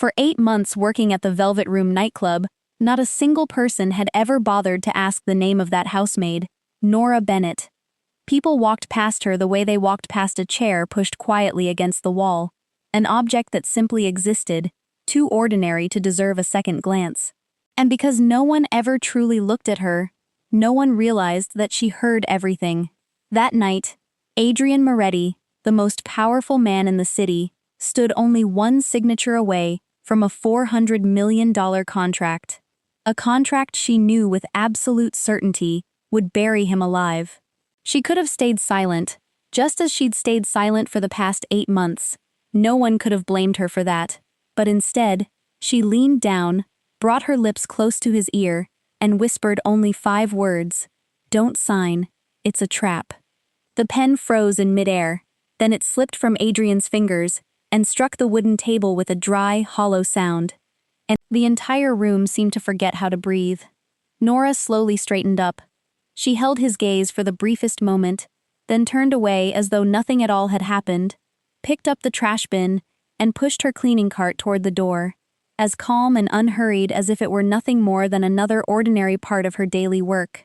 For 8 months working at the Velvet Room nightclub, not a single person had ever bothered to ask the name of that housemaid, Nora Bennett. People walked past her the way they walked past a chair pushed quietly against the wall, an object that simply existed, too ordinary to deserve a second glance. And because no one ever truly looked at her, no one realized that she heard everything. That night, Adrian Moretti, the most powerful man in the city, stood only one signature away from a $400 million contract. A contract she knew with absolute certainty would bury him alive. She could have stayed silent, just as she'd stayed silent for the past 8 months. No one could have blamed her for that. But instead, she leaned down, brought her lips close to his ear, and whispered only 5 words. "Don't sign. It's a trap." The pen froze in midair, then it slipped from Adrian's fingers and struck the wooden table with a dry, hollow sound. And the entire room seemed to forget how to breathe. Nora slowly straightened up. She held his gaze for the briefest moment, then turned away as though nothing at all had happened, picked up the trash bin, and pushed her cleaning cart toward the door, as calm and unhurried as if it were nothing more than another ordinary part of her daily work.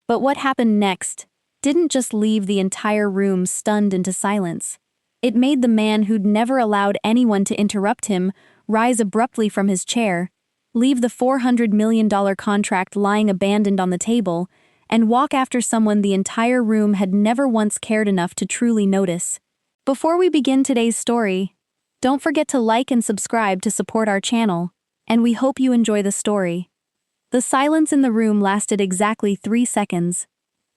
But what happened next didn't just leave the entire room stunned into silence. It made the man who'd never allowed anyone to interrupt him rise abruptly from his chair, leave the $400 million contract lying abandoned on the table, and walk after someone the entire room had never once cared enough to truly notice. Before we begin today's story, don't forget to like and subscribe to support our channel, and we hope you enjoy the story. The silence in the room lasted exactly 3 seconds.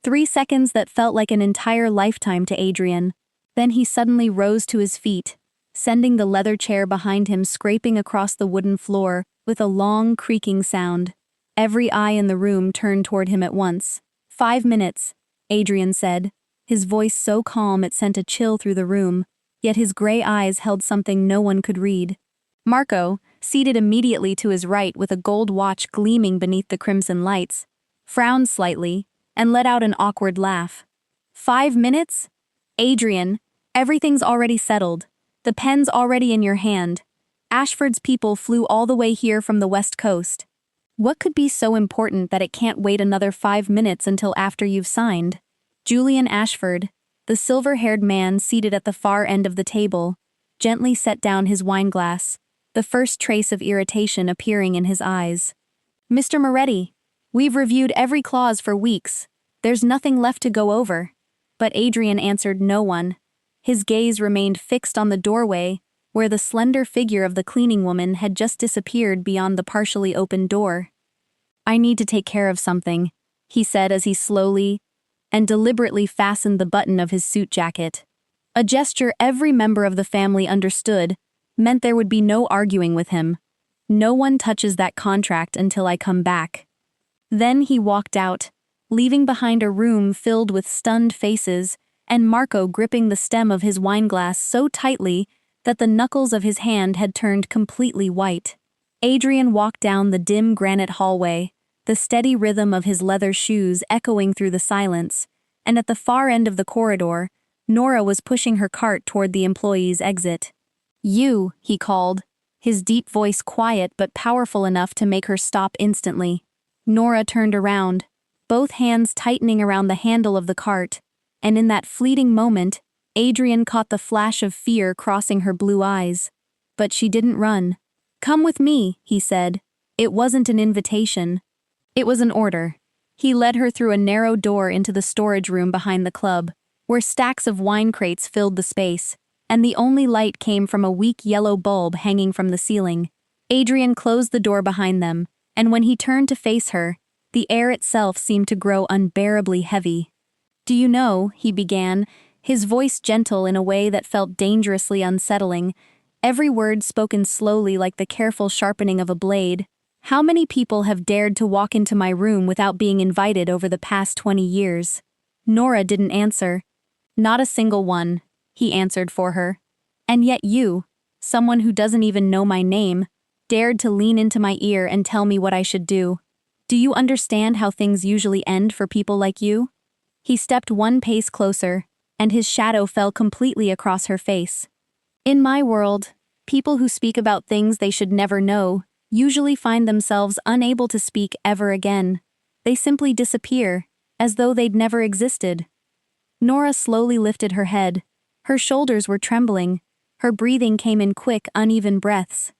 3 seconds that felt like an entire lifetime to Adrian. Then he suddenly rose to his feet, sending the leather chair behind him scraping across the wooden floor with a long, creaking sound. Every eye in the room turned toward him at once. 5 minutes, Adrian said, his voice so calm it sent a chill through the room, yet his gray eyes held something no one could read. Marco, seated immediately to his right with a gold watch gleaming beneath the crimson lights, frowned slightly and let out an awkward laugh. 5 minutes? Adrian, everything's already settled. The pen's already in your hand. Ashford's people flew all the way here from the West Coast. What could be so important that it can't wait another 5 minutes until after you've signed? Julian Ashford, the silver-haired man seated at the far end of the table, gently set down his wineglass, the first trace of irritation appearing in his eyes. "Mr. Moretti, we've reviewed every clause for weeks. There's nothing left to go over." But Adrian answered no one. His gaze remained fixed on the doorway, where the slender figure of the cleaning woman had just disappeared beyond the partially opened door. "I need to take care of something," he said as he slowly and deliberately fastened the button of his suit jacket. A gesture every member of the family understood meant there would be no arguing with him. "No one touches that contract until I come back." Then he walked out, leaving behind a room filled with stunned faces and Marco gripping the stem of his wineglass so tightly that the knuckles of his hand had turned completely white. Adrian walked down the dim granite hallway, the steady rhythm of his leather shoes echoing through the silence, and at the far end of the corridor, Nora was pushing her cart toward the employee's exit. "You," he called, his deep voice quiet but powerful enough to make her stop instantly. Nora turned around, both hands tightening around the handle of the cart, and in that fleeting moment, Adrian caught the flash of fear crossing her blue eyes. But she didn't run. "Come with me," he said. It wasn't an invitation. It was an order. He led her through a narrow door into the storage room behind the club, where stacks of wine crates filled the space, and the only light came from a weak yellow bulb hanging from the ceiling. Adrian closed the door behind them, and when he turned to face her, the air itself seemed to grow unbearably heavy. "Do you know," he began, his voice gentle in a way that felt dangerously unsettling, every word spoken slowly like the careful sharpening of a blade, "how many people have dared to walk into my room without being invited over the past 20 years? Nora didn't answer. "Not a single one," he answered for her. "And yet you, someone who doesn't even know my name, dared to lean into my ear and tell me what I should do. Do you understand how things usually end for people like you?" He stepped one pace closer, and his shadow fell completely across her face. "In my world, People who speak about things they should never know usually find themselves unable to speak ever again. They simply disappear, as though they'd never existed. Nora slowly lifted her head. Her shoulders were trembling. Her breathing came in quick, uneven breaths.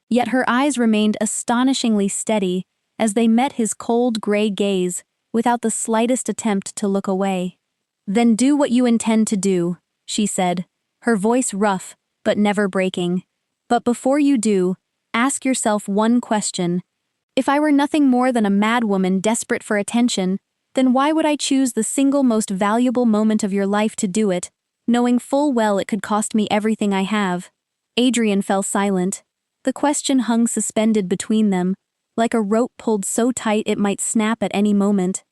Yet her eyes remained astonishingly steady as they met his cold gray gaze without the slightest attempt to look away. "Then do what you intend to do," she said, her voice rough but never breaking. "But before you do, ask yourself one question. If I were nothing more than a madwoman desperate for attention, then why would I choose the single most valuable moment of your life to do it, knowing full well it could cost me everything I have?" Adrian fell silent. The question hung suspended between them, like a rope pulled so tight it might snap at any moment.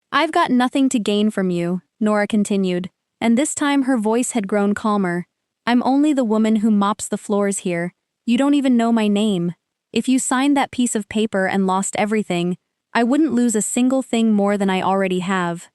"I've got nothing to gain from you," Nora continued, and this time her voice had grown calmer. "I'm only the woman who mops the floors here. You don't even know my name. If you signed that piece of paper and lost everything, I wouldn't lose a single thing more than I already have.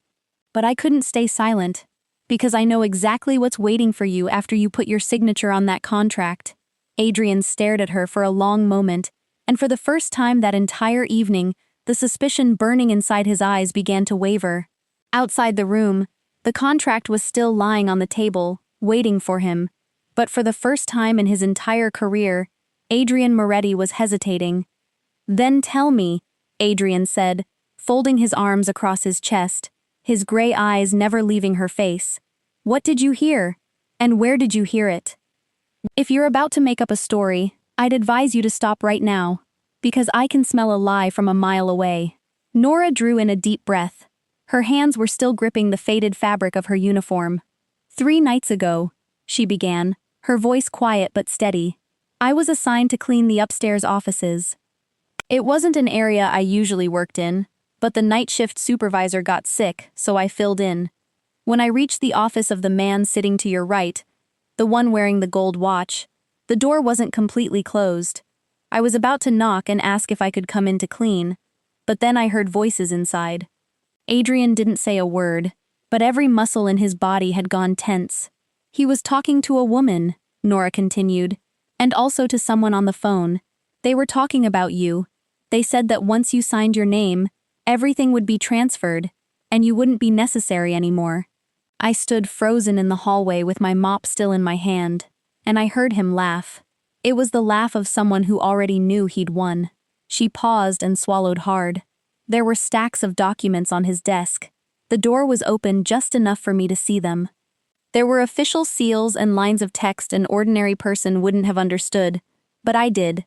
But I couldn't stay silent, because I know exactly what's waiting for you after you put your signature on that contract." Adrian stared at her for a long moment, and for the first time that entire evening, the suspicion burning inside his eyes began to waver. Outside the room, the contract was still lying on the table, waiting for him. But for the first time in his entire career, Adrian Moretti was hesitating. "Then tell me," Adrian said, folding his arms across his chest, his gray eyes never leaving her face. "What did you hear? And where did you hear it? If you're about to make up a story, I'd advise you to stop right now, because I can smell a lie from a mile away." Nora drew in a deep breath. Her hands were still gripping the faded fabric of her uniform. "3 nights ago," she began, her voice quiet but steady, "I was assigned to clean the upstairs offices. It wasn't an area I usually worked in, but the night shift supervisor got sick, so I filled in. When I reached the office of the man sitting to your right, the one wearing the gold watch, the door wasn't completely closed. I was about to knock and ask if I could come in to clean, but then I heard voices inside." Adrian didn't say a word, but every muscle in his body had gone tense. "He was talking to a woman," Nora continued, "and also to someone on the phone. They were talking about you. They said that once you signed your name, everything would be transferred, and you wouldn't be necessary anymore." I stood frozen in the hallway with my mop still in my hand, and I heard him laugh. It was the laugh of someone who already knew he'd won. She paused and swallowed hard. There were stacks of documents on his desk. The door was open just enough for me to see them. There were official seals and lines of text an ordinary person wouldn't have understood, but I did.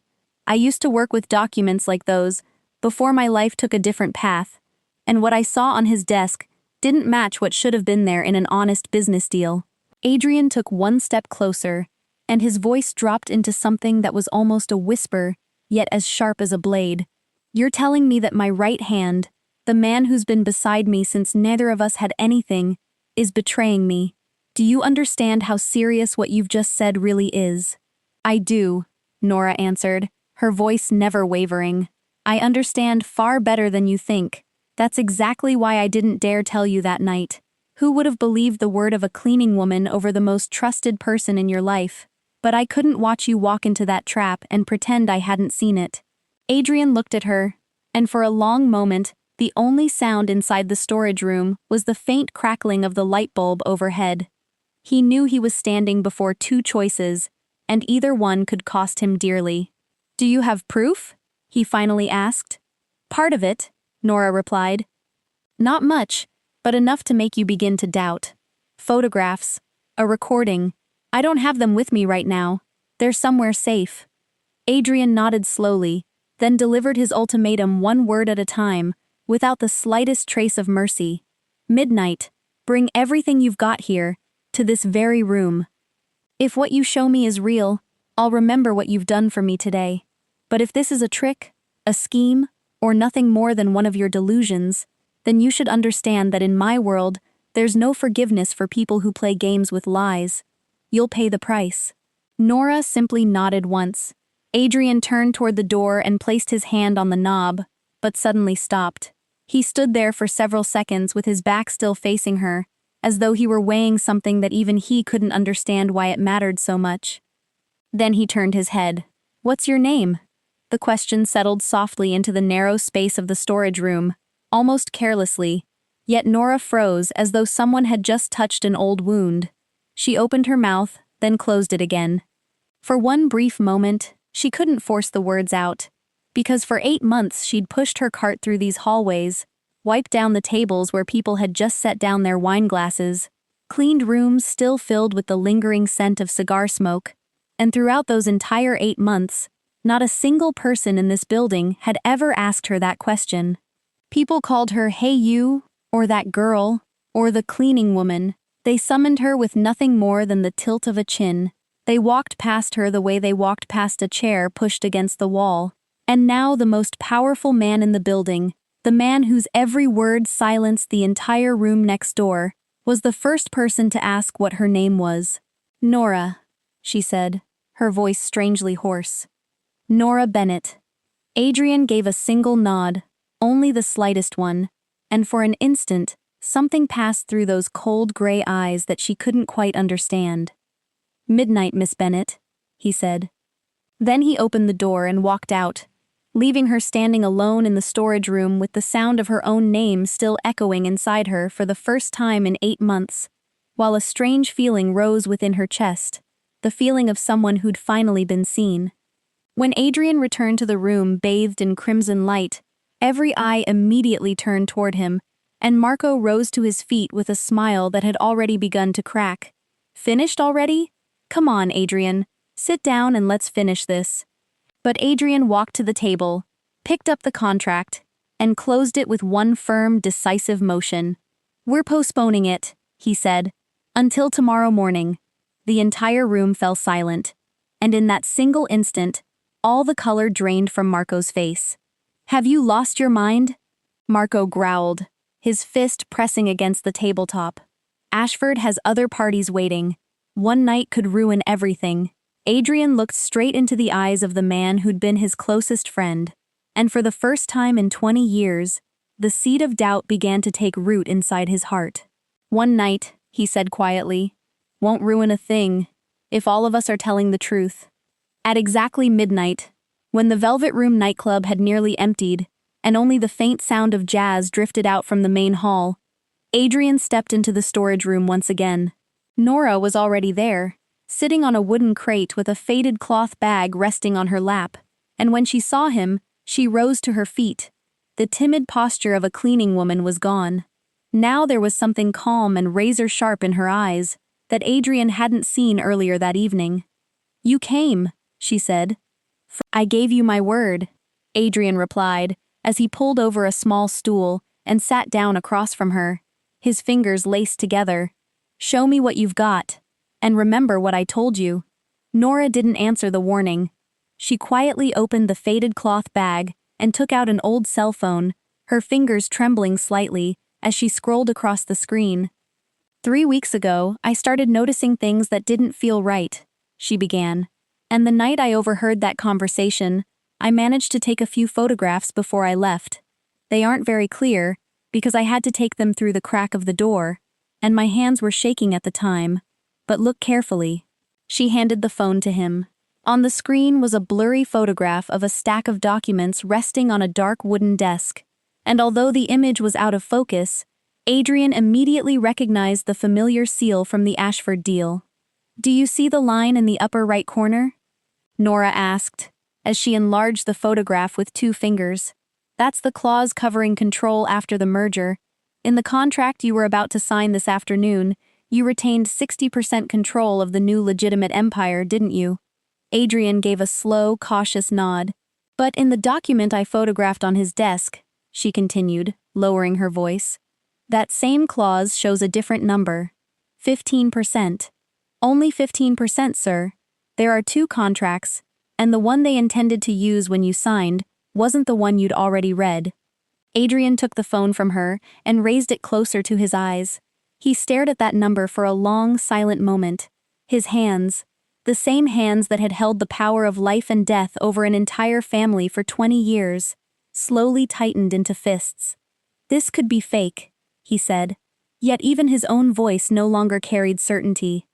I used to work with documents like those before my life took a different path, and what I saw on his desk didn't match what should have been there in an honest business deal. Adrian took one step closer, and his voice dropped into something that was almost a whisper, yet as sharp as a blade. "You're telling me that my right hand, the man who's been beside me since neither of us had anything, is betraying me. Do you understand how serious what you've just said really is?" "I do," Nora answered, her voice never wavering. "I understand far better than you think. That's exactly why I didn't dare tell you that night. Who would have believed the word of a cleaning woman over the most trusted person in your life? But I couldn't watch you walk into that trap and pretend I hadn't seen it." Adrian looked at her, and for a long moment, the only sound inside the storage room was the faint crackling of the light bulb overhead. He knew he was standing before 2 choices, and either one could cost him dearly. "Do you have proof?" he finally asked. "Part of it," Nora replied. "Not much, but enough to make you begin to doubt. Photographs, a recording. I don't have them with me right now. They're somewhere safe." Adrian nodded slowly, then delivered his ultimatum one word at a time, without the slightest trace of mercy. "Midnight. Bring everything you've got here, to this very room. If what you show me is real, I'll remember what you've done for me today. But if this is a trick, a scheme, or nothing more than one of your delusions, then you should understand that in my world, there's no forgiveness for people who play games with lies. You'll pay the price." Nora simply nodded once. Adrian turned toward the door and placed his hand on the knob, but suddenly stopped. He stood there for several seconds with his back still facing her, as though he were weighing something that even he couldn't understand why it mattered so much. Then he turned his head. "What's your name?" The question settled softly into the narrow space of the storage room, almost carelessly, yet Nora froze as though someone had just touched an old wound. She opened her mouth, then closed it again. For one brief moment, she couldn't force the words out, because for 8 months she'd pushed her cart through these hallways, wiped down the tables where people had just set down their wine glasses, cleaned rooms still filled with the lingering scent of cigar smoke, and throughout those entire 8 months, not a single person in this building had ever asked her that question. People called her "Hey you," or "that girl," or "the cleaning woman." They summoned her with nothing more than the tilt of a chin. They walked past her the way they walked past a chair pushed against the wall. And now the most powerful man in the building, the man whose every word silenced the entire room next door, was the first person to ask what her name was. "Nora," she said, her voice strangely hoarse. "Nora Bennett." Adrian gave a single nod, only the slightest one, and for an instant, something passed through those cold gray eyes that she couldn't quite understand. "Midnight, Miss Bennett," he said. Then he opened the door and walked out, leaving her standing alone in the storage room with the sound of her own name still echoing inside her for the first time in 8 months, while a strange feeling rose within her chest, the feeling of someone who'd finally been seen. When Adrian returned to the room bathed in crimson light, every eye immediately turned toward him, and Marco rose to his feet with a smile that had already begun to crack. "Finished already? Come on, Adrian. Sit down and let's finish this." But Adrian walked to the table, picked up the contract, and closed it with one firm, decisive motion. "We're postponing it," he said, "until tomorrow morning." The entire room fell silent, and in that single instant, all the color drained from Marco's face. "Have you lost your mind?" Marco growled, his fist pressing against the tabletop. "Ashford has other parties waiting. One night could ruin everything." Adrian looked straight into the eyes of the man who'd been his closest friend, and for the first time in 20 years, the seed of doubt began to take root inside his heart. "One night," he said quietly, "won't ruin a thing, if all of us are telling the truth." At exactly midnight, when the Velvet Room nightclub had nearly emptied, and only the faint sound of jazz drifted out from the main hall, Adrian stepped into the storage room once again. Nora was already there, sitting on a wooden crate with a faded cloth bag resting on her lap, and when she saw him, she rose to her feet. The timid posture of a cleaning woman was gone. Now there was something calm and razor-sharp in her eyes that Adrian hadn't seen earlier that evening. "You came," she said. "I gave you my word," Adrian replied, as he pulled over a small stool and sat down across from her, his fingers laced together. "Show me what you've got. And remember what I told you." Nora didn't answer the warning. She quietly opened the faded cloth bag and took out an old cell phone, her fingers trembling slightly as she scrolled across the screen. "3 weeks ago, I started noticing things that didn't feel right," she began. "And the night I overheard that conversation, I managed to take a few photographs before I left. They aren't very clear, because I had to take them through the crack of the door, and my hands were shaking at the time. But look carefully." She handed the phone to him. On the screen was a blurry photograph of a stack of documents resting on a dark wooden desk, and although the image was out of focus, Adrian immediately recognized the familiar seal from the Ashford deal. "Do you see the line in the upper right corner?" Nora asked, as she enlarged the photograph with 2 fingers. "That's the clause covering control after the merger. In the contract you were about to sign this afternoon, you retained 60% control of the new legitimate empire, didn't you?" Adrian gave a slow, cautious nod. "But in the document I photographed on his desk," she continued, lowering her voice, "that same clause shows a different number. 15%. Only 15%, sir. There are 2 contracts, and the one they intended to use when you signed wasn't the one you'd already read." Adrian took the phone from her and raised it closer to his eyes. He stared at that number for a long, silent moment. His hands, the same hands that had held the power of life and death over an entire family for 20 years, slowly tightened into fists. "This could be fake," he said, yet even his own voice no longer carried certainty.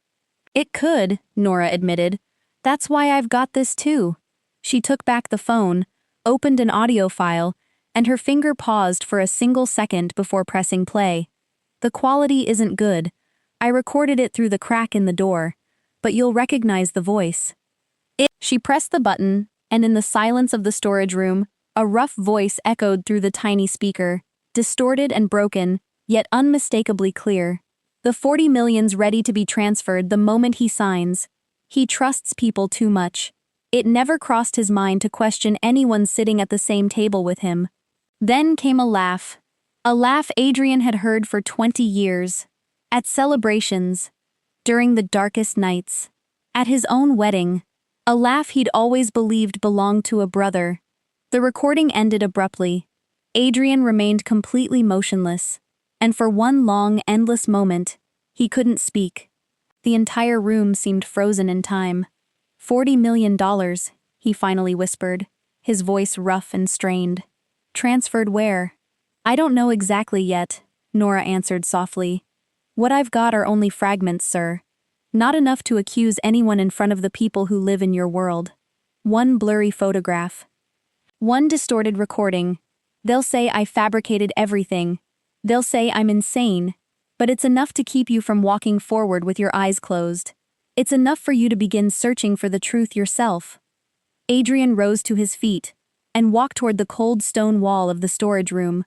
"It could," Nora admitted. That's why I've got this too. She took back the phone, opened an audio file, and her finger paused for a single second before pressing play. The quality isn't good. I recorded it through the crack in the door, but you'll recognize the voice. She pressed the button, and in the silence of the storage room, a rough voice echoed through the tiny speaker, distorted and broken, yet unmistakably clear. The 40 million's ready to be transferred the moment he signs. He trusts people too much. It never crossed his mind to question anyone sitting at the same table with him. Then came a laugh Adrian had heard for 20 years. At celebrations, during the darkest nights, at his own wedding, a laugh he'd always believed belonged to a brother. The recording ended abruptly. Adrian remained completely motionless, and for one long, endless moment, he couldn't speak. The entire room seemed frozen in time. $40 million, he finally whispered, his voice rough and strained. Transferred where? I don't know exactly yet, Nora answered softly. What I've got are only fragments, sir. Not enough to accuse anyone in front of the people who live in your world. One blurry photograph. One distorted recording. They'll say I fabricated everything. They'll say I'm insane. But it's enough to keep you from walking forward with your eyes closed. It's enough for you to begin searching for the truth yourself. Adrian rose to his feet and walked toward the cold stone wall of the storage room.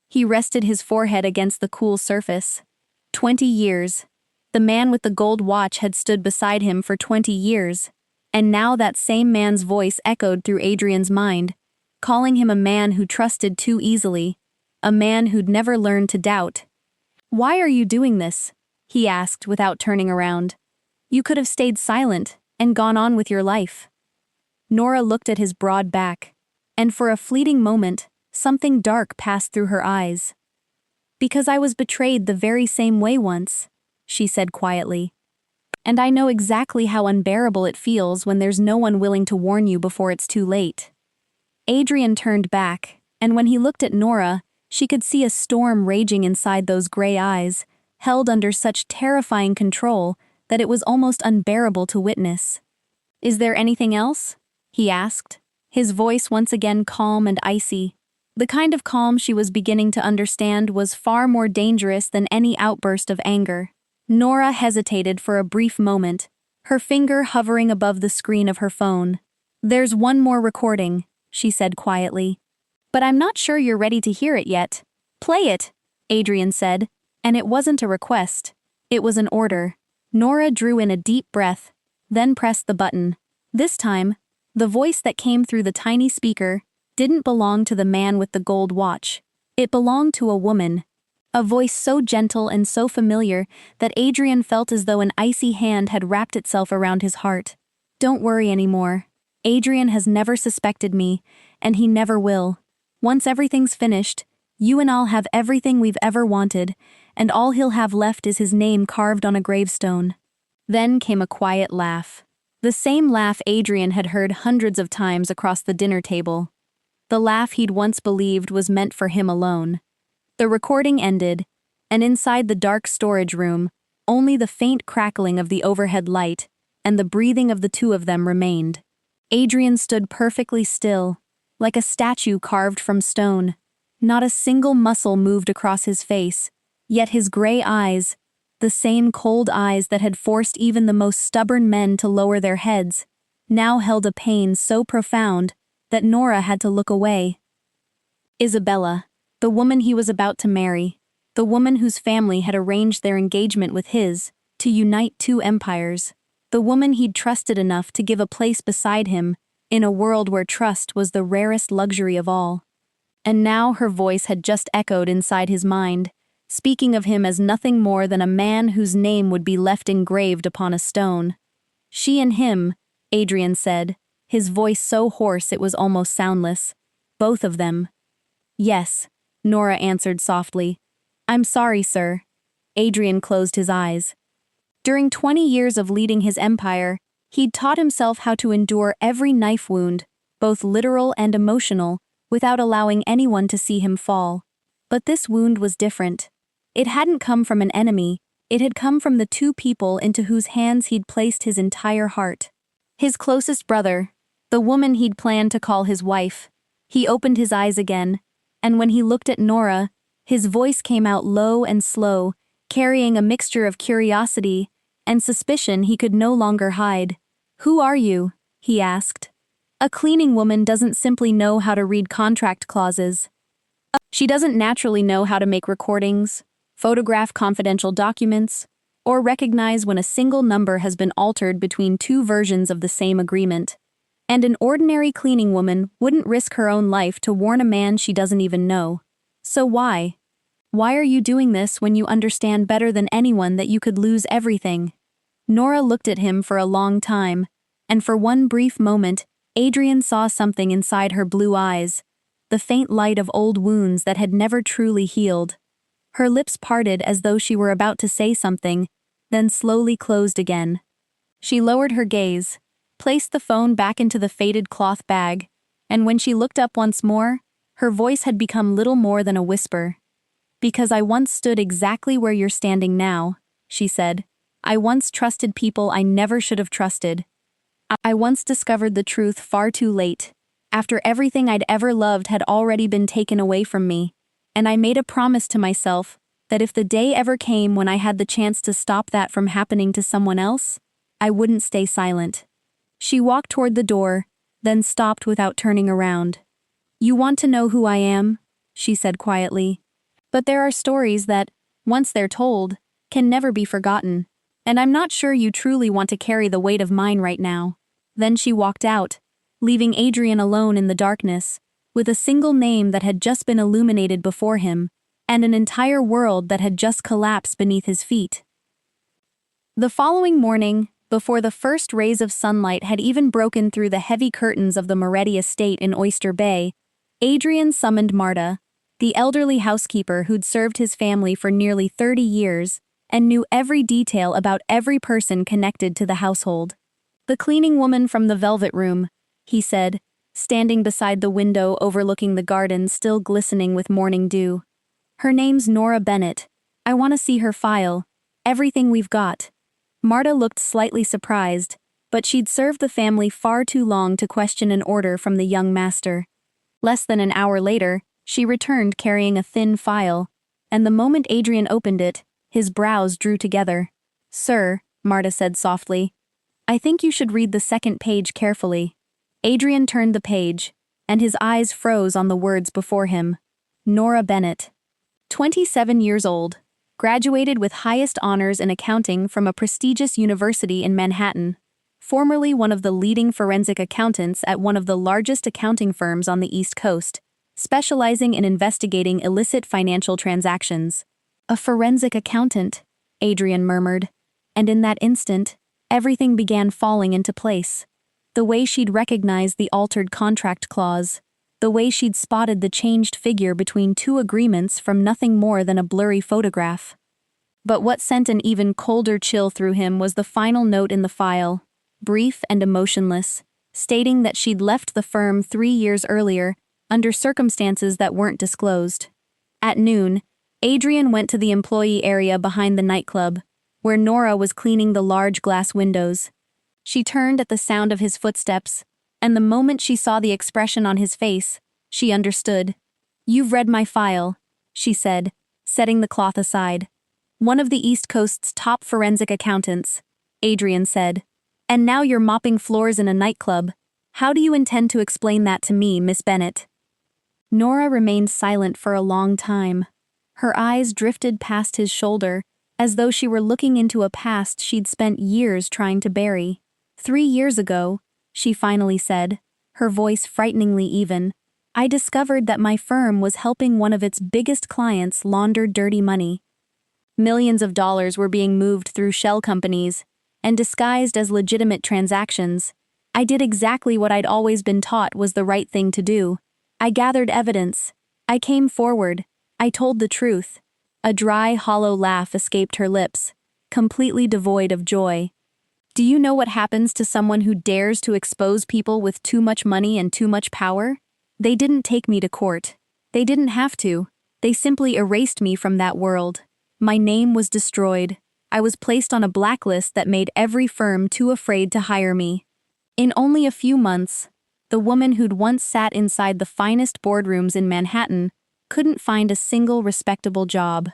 He rested his forehead against the cool surface. 20 years. The man with the gold watch had stood beside him for 20 years, and now that same man's voice echoed through Adrian's mind, calling him a man who trusted too easily, a man who'd never learned to doubt. Why are you doing this? He asked without turning around. You could have stayed silent and gone on with your life. Nora looked at his broad back, and for a fleeting moment, something dark passed through her eyes. Because I was betrayed the very same way once, she said quietly. And I know exactly how unbearable it feels when there's no one willing to warn you before it's too late. Adrian turned back, and when he looked at Nora, she could see a storm raging inside those gray eyes, held under such terrifying control that it was almost unbearable to witness. Is there anything else? He asked, his voice once again calm and icy. The kind of calm she was beginning to understand was far more dangerous than any outburst of anger. Nora hesitated for a brief moment, her finger hovering above the screen of her phone. There's one more recording, she said quietly. But I'm not sure you're ready to hear it yet. Play it, Adrian said, and it wasn't a request. It was an order. Nora drew in a deep breath, then pressed the button. This time, the voice that came through the tiny speaker didn't belong to the man with the gold watch. It belonged to a woman. A voice so gentle and so familiar that Adrian felt as though an icy hand had wrapped itself around his heart. Don't worry anymore. Adrian has never suspected me, and he never will. Once everything's finished, you and I'll have everything we've ever wanted, and all he'll have left is his name carved on a gravestone. Then came a quiet laugh. The same laugh Adrian had heard hundreds of times across the dinner table. The laugh he'd once believed was meant for him alone. The recording ended, and inside the dark storage room, only the faint crackling of the overhead light and the breathing of the two of them remained. Adrian stood perfectly still, like a statue carved from stone. Not a single muscle moved across his face, yet his gray eyes, the same cold eyes that had forced even the most stubborn men to lower their heads, now held a pain so profound that Nora had to look away. Isabella, the woman he was about to marry, the woman whose family had arranged their engagement with his, to unite two empires, the woman he'd trusted enough to give a place beside him in a world where trust was the rarest luxury of all. And now her voice had just echoed inside his mind, speaking of him as nothing more than a man whose name would be left engraved upon a stone. She and him, Adrian said, his voice so hoarse it was almost soundless. Both of them. Yes, Nora answered softly. I'm sorry, sir. Adrian closed his eyes. During 20 years of leading his empire, he'd taught himself how to endure every knife wound, both literal and emotional, without allowing anyone to see him fall. But this wound was different. It hadn't come from an enemy, it had come from the two people into whose hands he'd placed his entire heart. His closest brother, the woman he'd planned to call his wife. He opened his eyes again, and when he looked at Nora, his voice came out low and slow, carrying a mixture of curiosity and suspicion he could no longer hide. "Who are you?" he asked. A cleaning woman doesn't simply know how to read contract clauses. She doesn't naturally know how to make recordings, photograph confidential documents, or recognize when a single number has been altered between two versions of the same agreement. And an ordinary cleaning woman wouldn't risk her own life to warn a man she doesn't even know. So why? Why are you doing this when you understand better than anyone that you could lose everything? Nora looked at him for a long time, and for one brief moment, Adrian saw something inside her blue eyes, the faint light of old wounds that had never truly healed. Her lips parted as though she were about to say something, then slowly closed again. She lowered her gaze, placed the phone back into the faded cloth bag, and when she looked up once more, her voice had become little more than a whisper. "Because I once stood exactly where you're standing now," she said. "I once trusted people I never should have trusted. I once discovered the truth far too late, after everything I'd ever loved had already been taken away from me, and I made a promise to myself that if the day ever came when I had the chance to stop that from happening to someone else, I wouldn't stay silent." She walked toward the door, then stopped without turning around. "You want to know who I am?" she said quietly. "But there are stories that, once they're told, can never be forgotten, and I'm not sure you truly want to carry the weight of mine right now." Then she walked out, leaving Adrian alone in the darkness, with a single name that had just been illuminated before him, and an entire world that had just collapsed beneath his feet. The following morning, before the first rays of sunlight had even broken through the heavy curtains of the Moretti estate in Oyster Bay, Adrian summoned Marta, the elderly housekeeper who'd served his family for nearly 30 years and knew every detail about every person connected to the household. "The cleaning woman from the Velvet Room," he said, standing beside the window overlooking the garden still glistening with morning dew. "Her name's Nora Bennett. I want to see her file. Everything we've got." Marta looked slightly surprised, but she'd served the family far too long to question an order from the young master. Less than an hour later, she returned carrying a thin file, and the moment Adrian opened it, his brows drew together. "Sir," Marta said softly, "I think you should read the second page carefully." Adrian turned the page, and his eyes froze on the words before him. Nora Bennett. 27 years old. Graduated with highest honors in accounting from a prestigious university in Manhattan. Formerly one of the leading forensic accountants at one of the largest accounting firms on the East Coast, specializing in investigating illicit financial transactions. "A forensic accountant," Adrian murmured, and in that instant, everything began falling into place. The way she'd recognized the altered contract clause, the way she'd spotted the changed figure between two agreements from nothing more than a blurry photograph. But what sent an even colder chill through him was the final note in the file, brief and emotionless, stating that she'd left the firm 3 years earlier, under circumstances that weren't disclosed. At noon, Adrian went to the employee area behind the nightclub, where Nora was cleaning the large glass windows. She turned at the sound of his footsteps, and the moment she saw the expression on his face, she understood. "You've read my file," she said, setting the cloth aside. "One of the East Coast's top forensic accountants," Adrian said. "And now you're mopping floors in a nightclub. How do you intend to explain that to me, Miss Bennett?" Nora remained silent for a long time. Her eyes drifted past his shoulder, as though she were looking into a past she'd spent years trying to bury. 3 years ago, she finally said, her voice frighteningly even, "I discovered that my firm was helping one of its biggest clients launder dirty money. Millions of dollars were being moved through shell companies and disguised as legitimate transactions. I did exactly what I'd always been taught was the right thing to do. I gathered evidence. I came forward. I told the truth." A dry, hollow laugh escaped her lips, completely devoid of joy. "Do you know what happens to someone who dares to expose people with too much money and too much power? They didn't take me to court. They didn't have to. They simply erased me from that world. My name was destroyed. I was placed on a blacklist that made every firm too afraid to hire me. In only a few months, the woman who'd once sat inside the finest boardrooms in Manhattan couldn't find a single respectable job.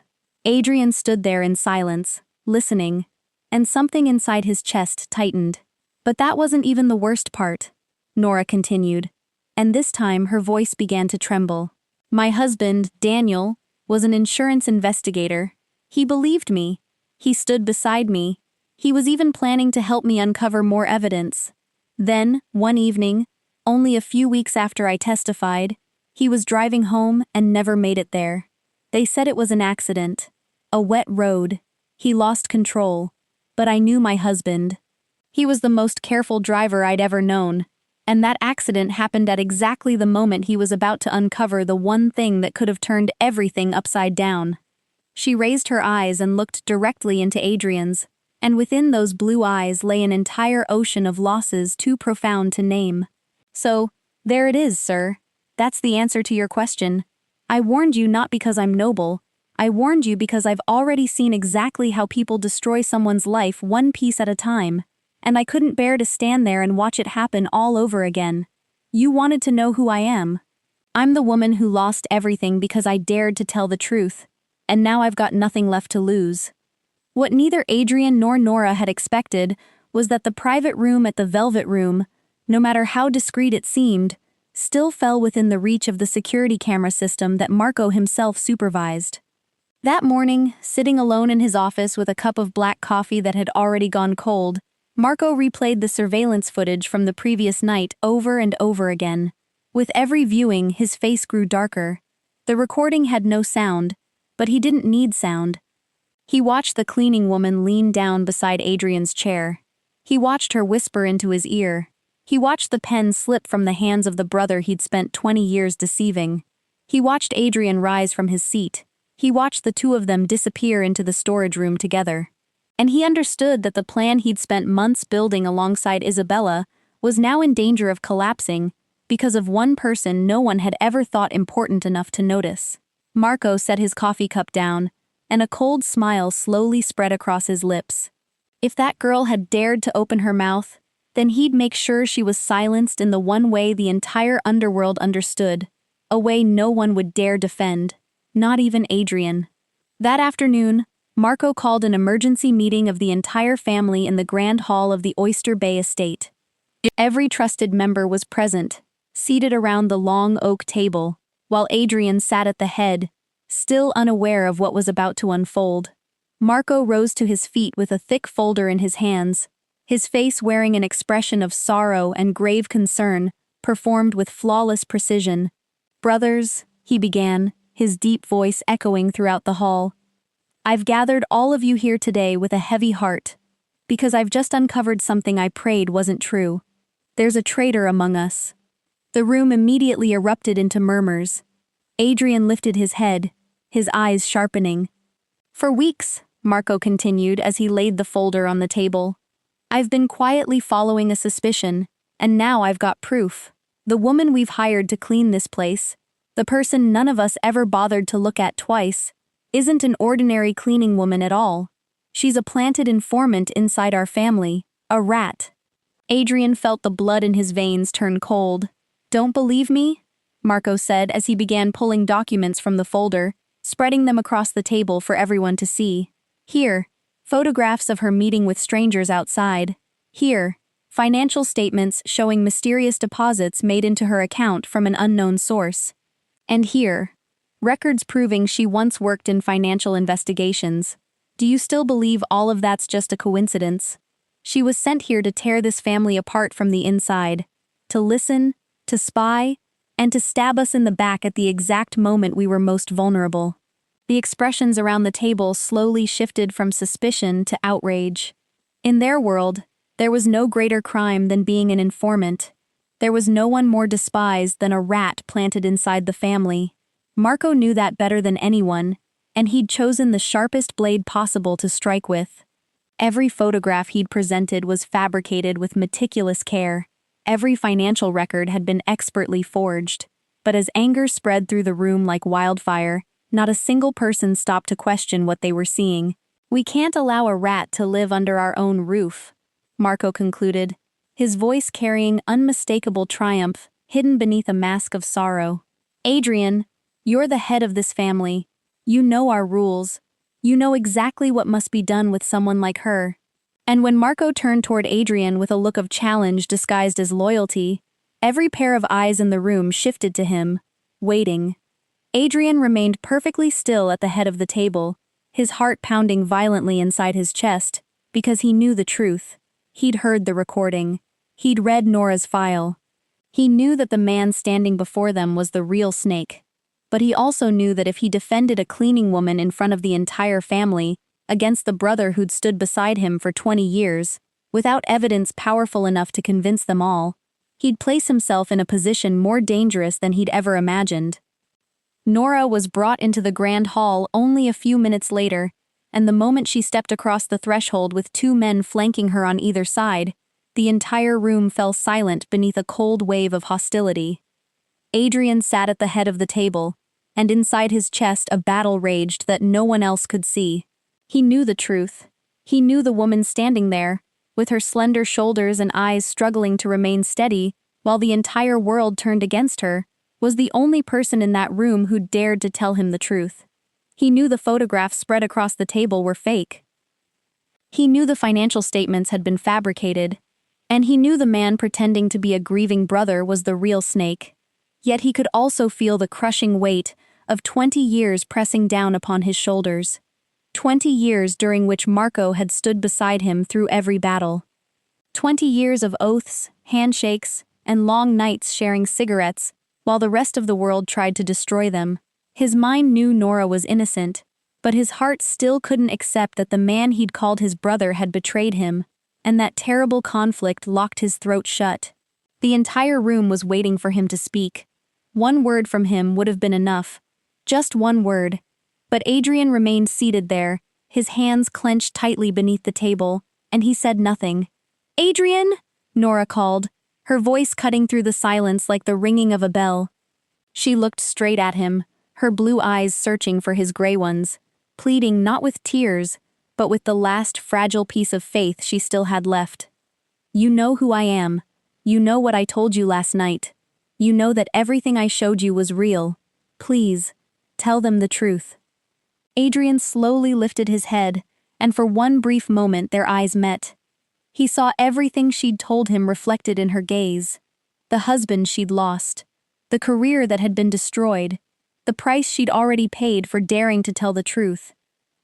Adrian stood there in silence, listening, and something inside his chest tightened. But that wasn't even the worst part, Nora continued, and this time her voice began to tremble. My husband, Daniel, was an insurance investigator. He believed me. He stood beside me. He was even planning to help me uncover more evidence. Then, one evening, only a few weeks after I testified, he was driving home and never made it there. They said it was an accident. A wet road. He lost control. But I knew my husband. He was the most careful driver I'd ever known. And that accident happened at exactly the moment he was about to uncover the one thing that could have turned everything upside down. She raised her eyes and looked directly into Adrian's, and within those blue eyes lay an entire ocean of losses too profound to name. So, there it is, sir. That's the answer to your question. I warned you not because I'm noble. I warned you because I've already seen exactly how people destroy someone's life one piece at a time, and I couldn't bear to stand there and watch it happen all over again. You wanted to know who I am. I'm the woman who lost everything because I dared to tell the truth, and now I've got nothing left to lose. What neither Adrian nor Nora had expected was that the private room at the Velvet Room, no matter how discreet it seemed, still fell within the reach of the security camera system that Marco himself supervised. That morning, sitting alone in his office with a cup of black coffee that had already gone cold, Marco replayed the surveillance footage from the previous night over and over again. With every viewing, his face grew darker. The recording had no sound, but he didn't need sound. He watched the cleaning woman lean down beside Adrian's chair. He watched her whisper into his ear. He watched the pen slip from the hands of the brother he'd spent 20 years deceiving. He watched Adrian rise from his seat. He watched the two of them disappear into the storage room together. And he understood that the plan he'd spent months building alongside Isabella was now in danger of collapsing because of one person no one had ever thought important enough to notice. Marco set his coffee cup down, and a cold smile slowly spread across his lips. If that girl had dared to open her mouth, then he'd make sure she was silenced in the one way the entire underworld understood, a way no one would dare defend, not even Adrian. That afternoon, Marco called an emergency meeting of the entire family in the grand hall of the Oyster Bay estate. Every trusted member was present, seated around the long oak table, while Adrian sat at the head, still unaware of what was about to unfold. Marco rose to his feet with a thick folder in his hands, his face wearing an expression of sorrow and grave concern, performed with flawless precision. "Brothers," he began, his deep voice echoing throughout the hall, "I've gathered all of you here today with a heavy heart, because I've just uncovered something I prayed wasn't true. There's a traitor among us." The room immediately erupted into murmurs. Adrian lifted his head, his eyes sharpening. "For weeks," Marco continued as he laid the folder on the table, "I've been quietly following a suspicion, and now I've got proof. The woman we've hired to clean this place, the person none of us ever bothered to look at twice, isn't an ordinary cleaning woman at all. She's a planted informant inside our family, a rat." Adrian felt the blood in his veins turn cold. "Don't believe me?" Marco said as he began pulling documents from the folder, spreading them across the table for everyone to see. "Here, photographs of her meeting with strangers outside. Here, financial statements showing mysterious deposits made into her account from an unknown source. And here, records proving she once worked in financial investigations. Do you still believe all of that's just a coincidence? She was sent here to tear this family apart from the inside, to listen, to spy, and to stab us in the back at the exact moment we were most vulnerable." The expressions around the table slowly shifted from suspicion to outrage. In their world, there was no greater crime than being an informant. There was no one more despised than a rat planted inside the family. Marco knew that better than anyone, and he'd chosen the sharpest blade possible to strike with. Every photograph he'd presented was fabricated with meticulous care. Every financial record had been expertly forged. But as anger spread through the room like wildfire, not a single person stopped to question what they were seeing. "We can't allow a rat to live under our own roof," Marco concluded. his voice carrying unmistakable triumph, hidden beneath a mask of sorrow. "Adrian, you're the head of this family. You know our rules. You know exactly what must be done with someone like her." And when Marco turned toward Adrian with a look of challenge disguised as loyalty, every pair of eyes in the room shifted to him, waiting. Adrian remained perfectly still at the head of the table, his heart pounding violently inside his chest, because he knew the truth. He'd heard the recording. He'd read Nora's file. He knew that the man standing before them was the real snake. But he also knew that if he defended a cleaning woman in front of the entire family, against the brother who'd stood beside him for 20 years, without evidence powerful enough to convince them all, he'd place himself in a position more dangerous than he'd ever imagined. Nora was brought into the grand hall only a few minutes later, and the moment she stepped across the threshold with 2 men flanking her on either side, the entire room fell silent beneath a cold wave of hostility. Adrian sat at the head of the table, and inside his chest a battle raged that no one else could see. He knew the truth. He knew the woman standing there, with her slender shoulders and eyes struggling to remain steady while the entire world turned against her, was the only person in that room who dared to tell him the truth. He knew the photographs spread across the table were fake. He knew the financial statements had been fabricated, and he knew the man pretending to be a grieving brother was the real snake. Yet he could also feel the crushing weight of 20 years pressing down upon his shoulders. 20 years during which Marco had stood beside him through every battle. 20 years of oaths, handshakes, and long nights sharing cigarettes, while the rest of the world tried to destroy them. His mind knew Nora was innocent, but his heart still couldn't accept that the man he'd called his brother had betrayed him, and that terrible conflict locked his throat shut. The entire room was waiting for him to speak. One word from him would have been enough. Just one word. But Adrian remained seated there, his hands clenched tightly beneath the table, and he said nothing. "Adrian!" Nora called, her voice cutting through the silence like the ringing of a bell. She looked straight at him, her blue eyes searching for his gray ones, pleading not with tears, but with the last fragile piece of faith she still had left. "You know who I am. You know what I told you last night. You know that everything I showed you was real. Please, tell them the truth." Adrian slowly lifted his head, and for one brief moment their eyes met. He saw everything she'd told him reflected in her gaze. The husband she'd lost, the career that had been destroyed, the price she'd already paid for daring to tell the truth.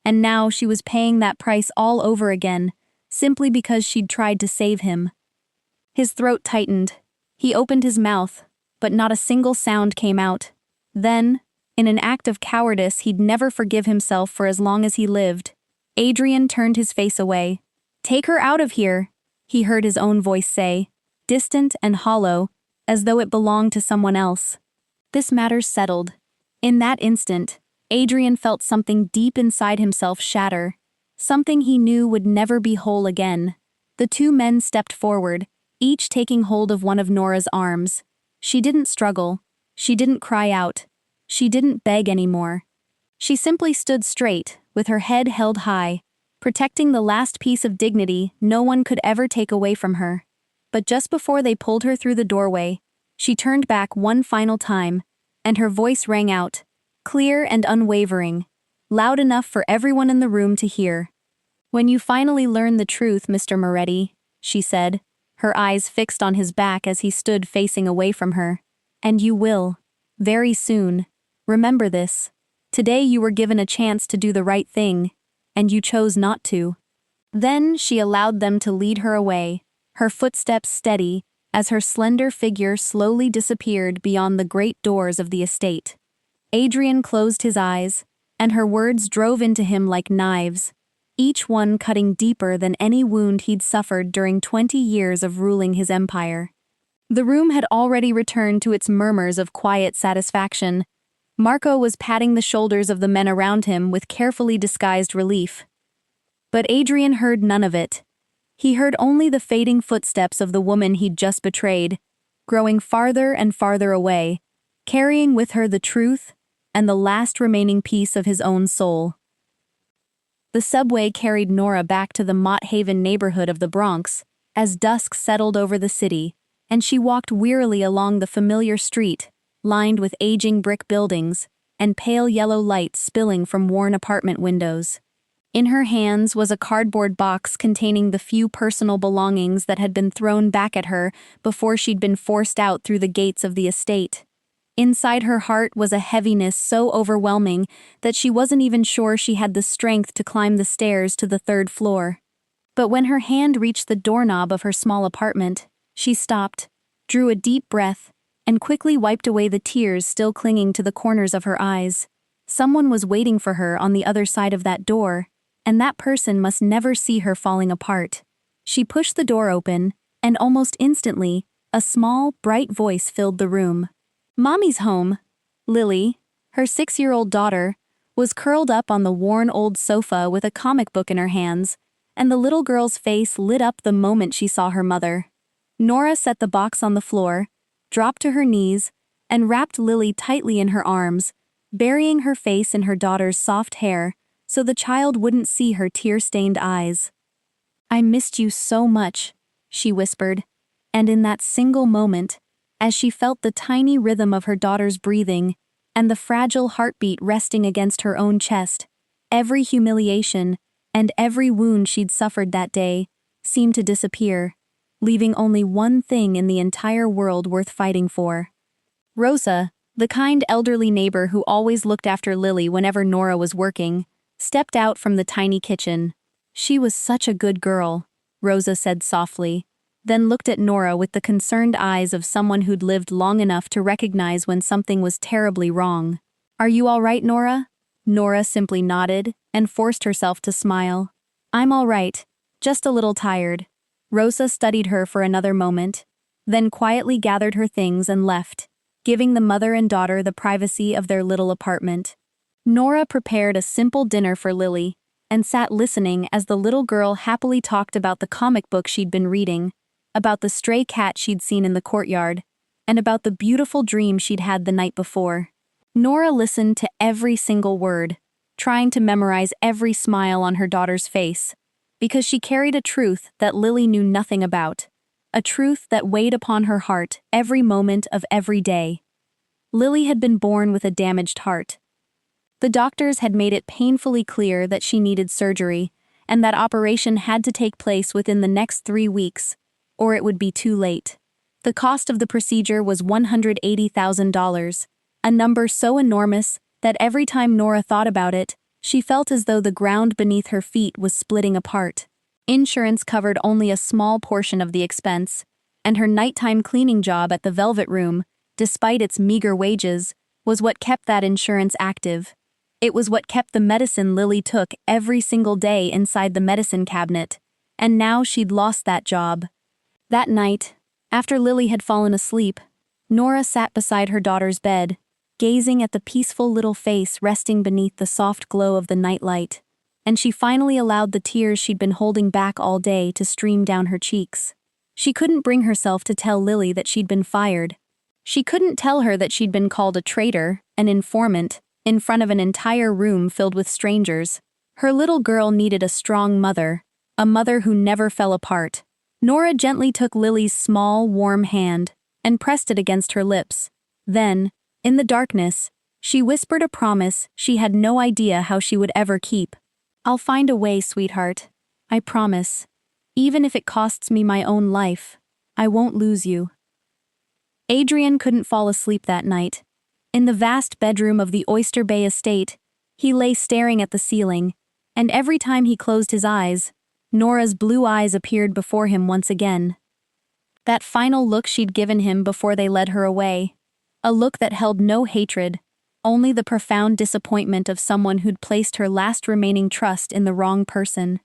And now she was paying that price all over again, simply because she'd tried to save him. His throat tightened. He opened his mouth, but not a single sound came out. Then, in an act of cowardice he'd never forgive himself for as long as he lived, Adrian turned his face away. "Take her out of here," he heard his own voice say, distant and hollow, as though it belonged to someone else. This matter's settled. In that instant, Adrian felt something deep inside himself shatter, something he knew would never be whole again. The 2 men stepped forward, each taking hold of one of Nora's arms. She didn't struggle. She didn't cry out. She didn't beg anymore. She simply stood straight, with her head held high, protecting the last piece of dignity no one could ever take away from her. But just before they pulled her through the doorway, she turned back one final time, and her voice rang out, clear and unwavering, loud enough for everyone in the room to hear. "When you finally learn the truth, Mr. Moretti," she said, her eyes fixed on his back as he stood facing away from her. "And you will. Very soon. Remember this. Today you were given a chance to do the right thing, and you chose not to." Then she allowed them to lead her away, her footsteps steady, as her slender figure slowly disappeared beyond the great doors of the estate. Adrian closed his eyes, and her words drove into him like knives, each one cutting deeper than any wound he'd suffered during 20 years of ruling his empire. The room had already returned to its murmurs of quiet satisfaction. Marco was patting the shoulders of the men around him with carefully disguised relief. But Adrian heard none of it. He heard only the fading footsteps of the woman he'd just betrayed, growing farther and farther away, carrying with her the truth and the last remaining piece of his own soul. The subway carried Nora back to the Mott Haven neighborhood of the Bronx, as dusk settled over the city, and she walked wearily along the familiar street, lined with aging brick buildings and pale yellow lights spilling from worn apartment windows. In her hands was a cardboard box containing the few personal belongings that had been thrown back at her before she'd been forced out through the gates of the estate. Inside her heart was a heaviness so overwhelming that she wasn't even sure she had the strength to climb the stairs to the third floor. But when her hand reached the doorknob of her small apartment, she stopped, drew a deep breath, and quickly wiped away the tears still clinging to the corners of her eyes. Someone was waiting for her on the other side of that door, and that person must never see her falling apart. She pushed the door open, and almost instantly, a small, bright voice filled the room. Mommy's home. Lily, her 6-year-old daughter, was curled up on the worn old sofa with a comic book in her hands, and the little girl's face lit up the moment she saw her mother. Nora set the box on the floor, dropped to her knees, and wrapped Lily tightly in her arms, burying her face in her daughter's soft hair so the child wouldn't see her tear-stained eyes. "I missed you so much," she whispered, and in that single moment, as she felt the tiny rhythm of her daughter's breathing and the fragile heartbeat resting against her own chest, every humiliation and every wound she'd suffered that day seemed to disappear, leaving only one thing in the entire world worth fighting for. Rosa, the kind elderly neighbor who always looked after Lily whenever Nora was working, stepped out from the tiny kitchen. "She was such a good girl," Rosa said softly, then looked at Nora with the concerned eyes of someone who'd lived long enough to recognize when something was terribly wrong. "Are you all right, Nora?" Nora simply nodded and forced herself to smile. "I'm all right, just a little tired." Rosa studied her for another moment, then quietly gathered her things and left, giving the mother and daughter the privacy of their little apartment. Nora prepared a simple dinner for Lily and sat listening as the little girl happily talked about the comic book she'd been reading, about the stray cat she'd seen in the courtyard, and about the beautiful dream she'd had the night before. Nora listened to every single word, trying to memorize every smile on her daughter's face, because she carried a truth that Lily knew nothing about, a truth that weighed upon her heart every moment of every day. Lily had been born with a damaged heart. The doctors had made it painfully clear that she needed surgery, and that operation had to take place within the next 3 weeks, or it would be too late. The cost of the procedure was $180,000, a number so enormous that every time Nora thought about it, she felt as though the ground beneath her feet was splitting apart. Insurance covered only a small portion of the expense, and her nighttime cleaning job at the Velvet Room, despite its meager wages, was what kept that insurance active. It was what kept the medicine Lily took every single day inside the medicine cabinet, and now she'd lost that job. That night, after Lily had fallen asleep, Nora sat beside her daughter's bed, gazing at the peaceful little face resting beneath the soft glow of the nightlight, and she finally allowed the tears she'd been holding back all day to stream down her cheeks. She couldn't bring herself to tell Lily that she'd been fired. She couldn't tell her that she'd been called a traitor, an informant, in front of an entire room filled with strangers. Her little girl needed a strong mother, a mother who never fell apart. Nora gently took Lily's small, warm hand and pressed it against her lips. Then, in the darkness, she whispered a promise she had no idea how she would ever keep. "I'll find a way, sweetheart. I promise. Even if it costs me my own life, I won't lose you." Adrian couldn't fall asleep that night. In the vast bedroom of the Oyster Bay estate, he lay staring at the ceiling, and every time he closed his eyes, Nora's blue eyes appeared before him once again. That final look she'd given him before they led her away. A look that held no hatred, only the profound disappointment of someone who'd placed her last remaining trust in the wrong person.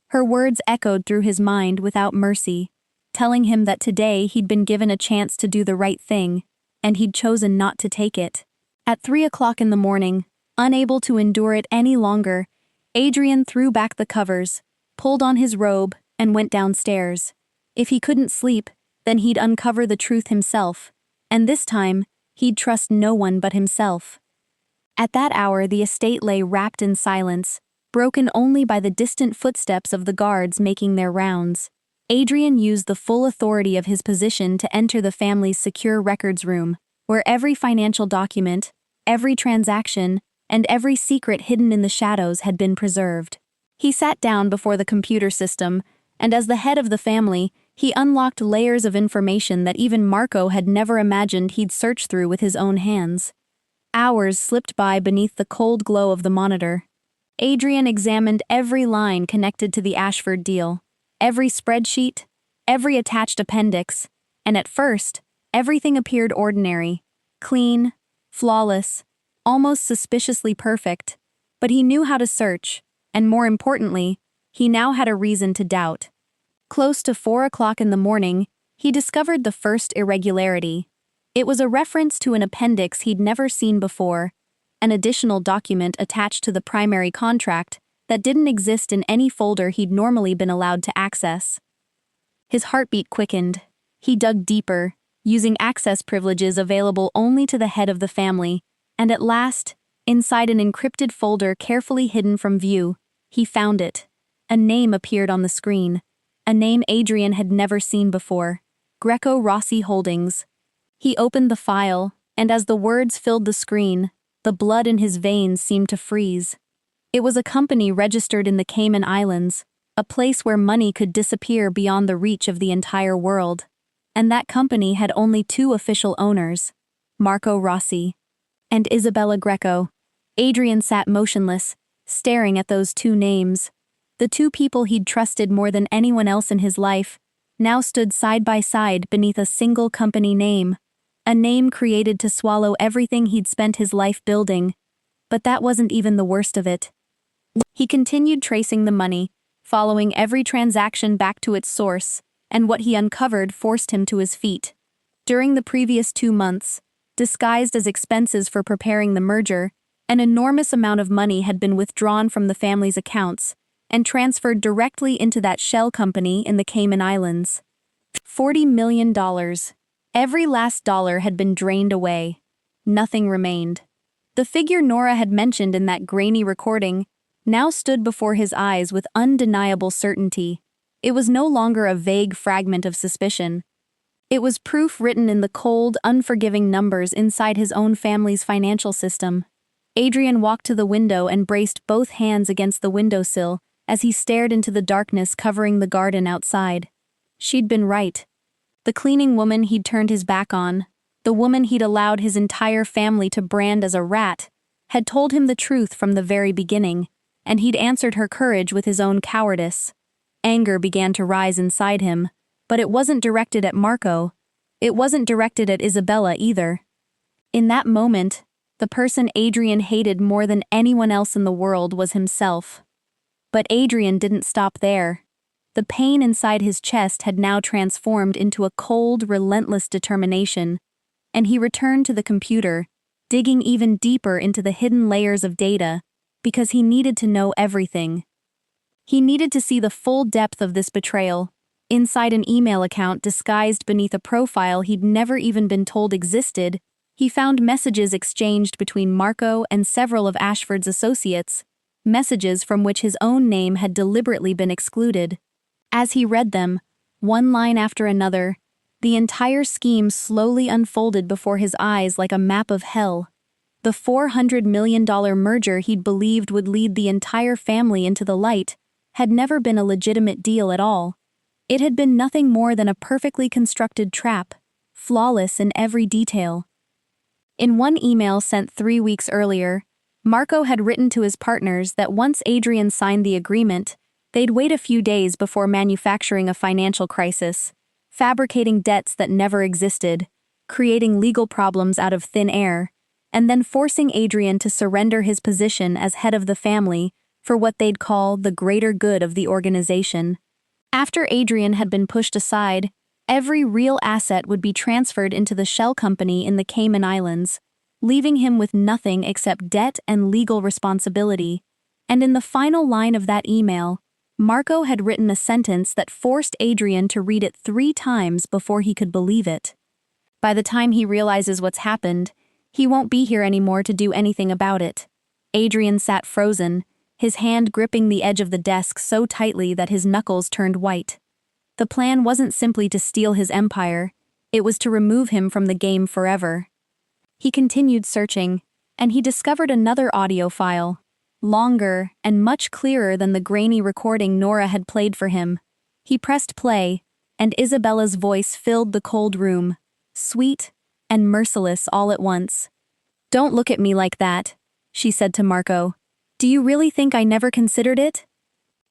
Her words echoed through his mind without mercy, telling him that today he'd been given a chance to do the right thing, and he'd chosen not to take it. At 3 o'clock in the morning, unable to endure it any longer, Adrian threw back the covers, pulled on his robe, and went downstairs. If he couldn't sleep, then he'd uncover the truth himself, and this time, he'd trust no one but himself. At that hour, the estate lay wrapped in silence, broken only by the distant footsteps of the guards making their rounds. Adrian used the full authority of his position to enter the family's secure records room, where every financial document, every transaction, and every secret hidden in the shadows had been preserved. He sat down before the computer system, and as the head of the family, he unlocked layers of information that even Marco had never imagined he'd search through with his own hands. Hours slipped by beneath the cold glow of the monitor. Adrian examined every line connected to the Ashford deal, every spreadsheet, every attached appendix, and at first, everything appeared ordinary, clean, flawless, almost suspiciously perfect. But he knew how to search, and more importantly, he now had a reason to doubt. Close to 4 o'clock in the morning, he discovered the first irregularity. It was a reference to an appendix he'd never seen before, an additional document attached to the primary contract that didn't exist in any folder he'd normally been allowed to access. His heartbeat quickened. He dug deeper, using access privileges available only to the head of the family, and at last, inside an encrypted folder carefully hidden from view, he found it. A name appeared on the screen. A name Adrian had never seen before. Greco Rossi Holdings. He opened the file, and as the words filled the screen, the blood in his veins seemed to freeze. It was a company registered in the Cayman Islands, a place where money could disappear beyond the reach of the entire world. And that company had only 2 official owners, Marco Rossi and Isabella Greco. Adrian sat motionless, staring at those 2 names. The 2 people he'd trusted more than anyone else in his life now stood side by side beneath a single company name, a name created to swallow everything he'd spent his life building. But that wasn't even the worst of it. He continued tracing the money, following every transaction back to its source, and what he uncovered forced him to his feet. During the previous 2 months, disguised as expenses for preparing the merger, an enormous amount of money had been withdrawn from the family's accounts and transferred directly into that shell company in the Cayman Islands. $40 million. Every last dollar had been drained away. Nothing remained. The figure Nora had mentioned in that grainy recording now stood before his eyes with undeniable certainty. It was no longer a vague fragment of suspicion. It was proof written in the cold, unforgiving numbers inside his own family's financial system. Adrian walked to the window and braced both hands against the windowsill as he stared into the darkness covering the garden outside. She'd been right. The cleaning woman he'd turned his back on, the woman he'd allowed his entire family to brand as a rat, had told him the truth from the very beginning, and he'd answered her courage with his own cowardice. Anger began to rise inside him, but it wasn't directed at Marco. It wasn't directed at Isabella either. In that moment, the person Adrian hated more than anyone else in the world was himself. But Adrian didn't stop there. The pain inside his chest had now transformed into a cold, relentless determination, and he returned to the computer, digging even deeper into the hidden layers of data, because he needed to know everything. He needed to see the full depth of this betrayal, inside an email account disguised beneath a profile he'd never even been told existed. He found messages exchanged between Marco and several of Ashford's associates, messages from which his own name had deliberately been excluded. As he read them, one line after another, the entire scheme slowly unfolded before his eyes like a map of hell. The $400 million merger he'd believed would lead the entire family into the light had never been a legitimate deal at all. It had been nothing more than a perfectly constructed trap, flawless in every detail. In one email sent 3 weeks earlier, Marco had written to his partners that once Adrian signed the agreement, they'd wait a few days before manufacturing a financial crisis, fabricating debts that never existed, creating legal problems out of thin air, and then forcing Adrian to surrender his position as head of the family for what they'd call the greater good of the organization. After Adrian had been pushed aside, every real asset would be transferred into the shell company in the Cayman Islands, leaving him with nothing except debt and legal responsibility. And in the final line of that email, Marco had written a sentence that forced Adrian to read it 3 times before he could believe it. By the time he realizes what's happened, he won't be here anymore to do anything about it. Adrian sat frozen, his hand gripping the edge of the desk so tightly that his knuckles turned white. The plan wasn't simply to steal his empire, it was to remove him from the game forever. He continued searching, and he discovered another audio file, longer and much clearer than the grainy recording Nora had played for him. He pressed play, and Isabella's voice filled the cold room, sweet and merciless all at once. "Don't look at me like that," she said to Marco. "Do you really think I never considered it?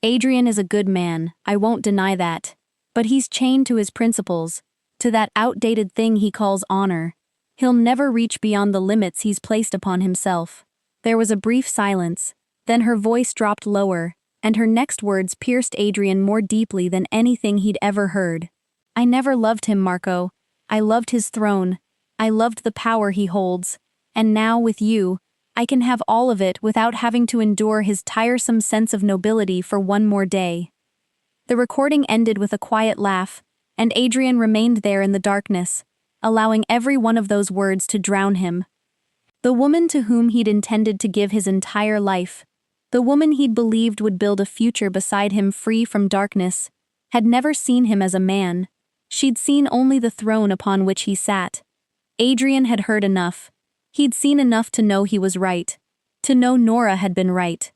Adrian is a good man, I won't deny that. But he's chained to his principles, to that outdated thing he calls honor. He'll never reach beyond the limits he's placed upon himself." There was a brief silence, then her voice dropped lower, and her next words pierced Adrian more deeply than anything he'd ever heard. "I never loved him, Marco. I loved his throne. I loved the power he holds. And now, with you, I can have all of it without having to endure his tiresome sense of nobility for one more day." The recording ended with a quiet laugh, and Adrian remained there in the darkness, allowing every one of those words to drown him. The woman to whom he'd intended to give his entire life, the woman he'd believed would build a future beside him free from darkness, had never seen him as a man. She'd seen only the throne upon which he sat. Adrian had heard enough. He'd seen enough to know he was right, to know Nora had been right,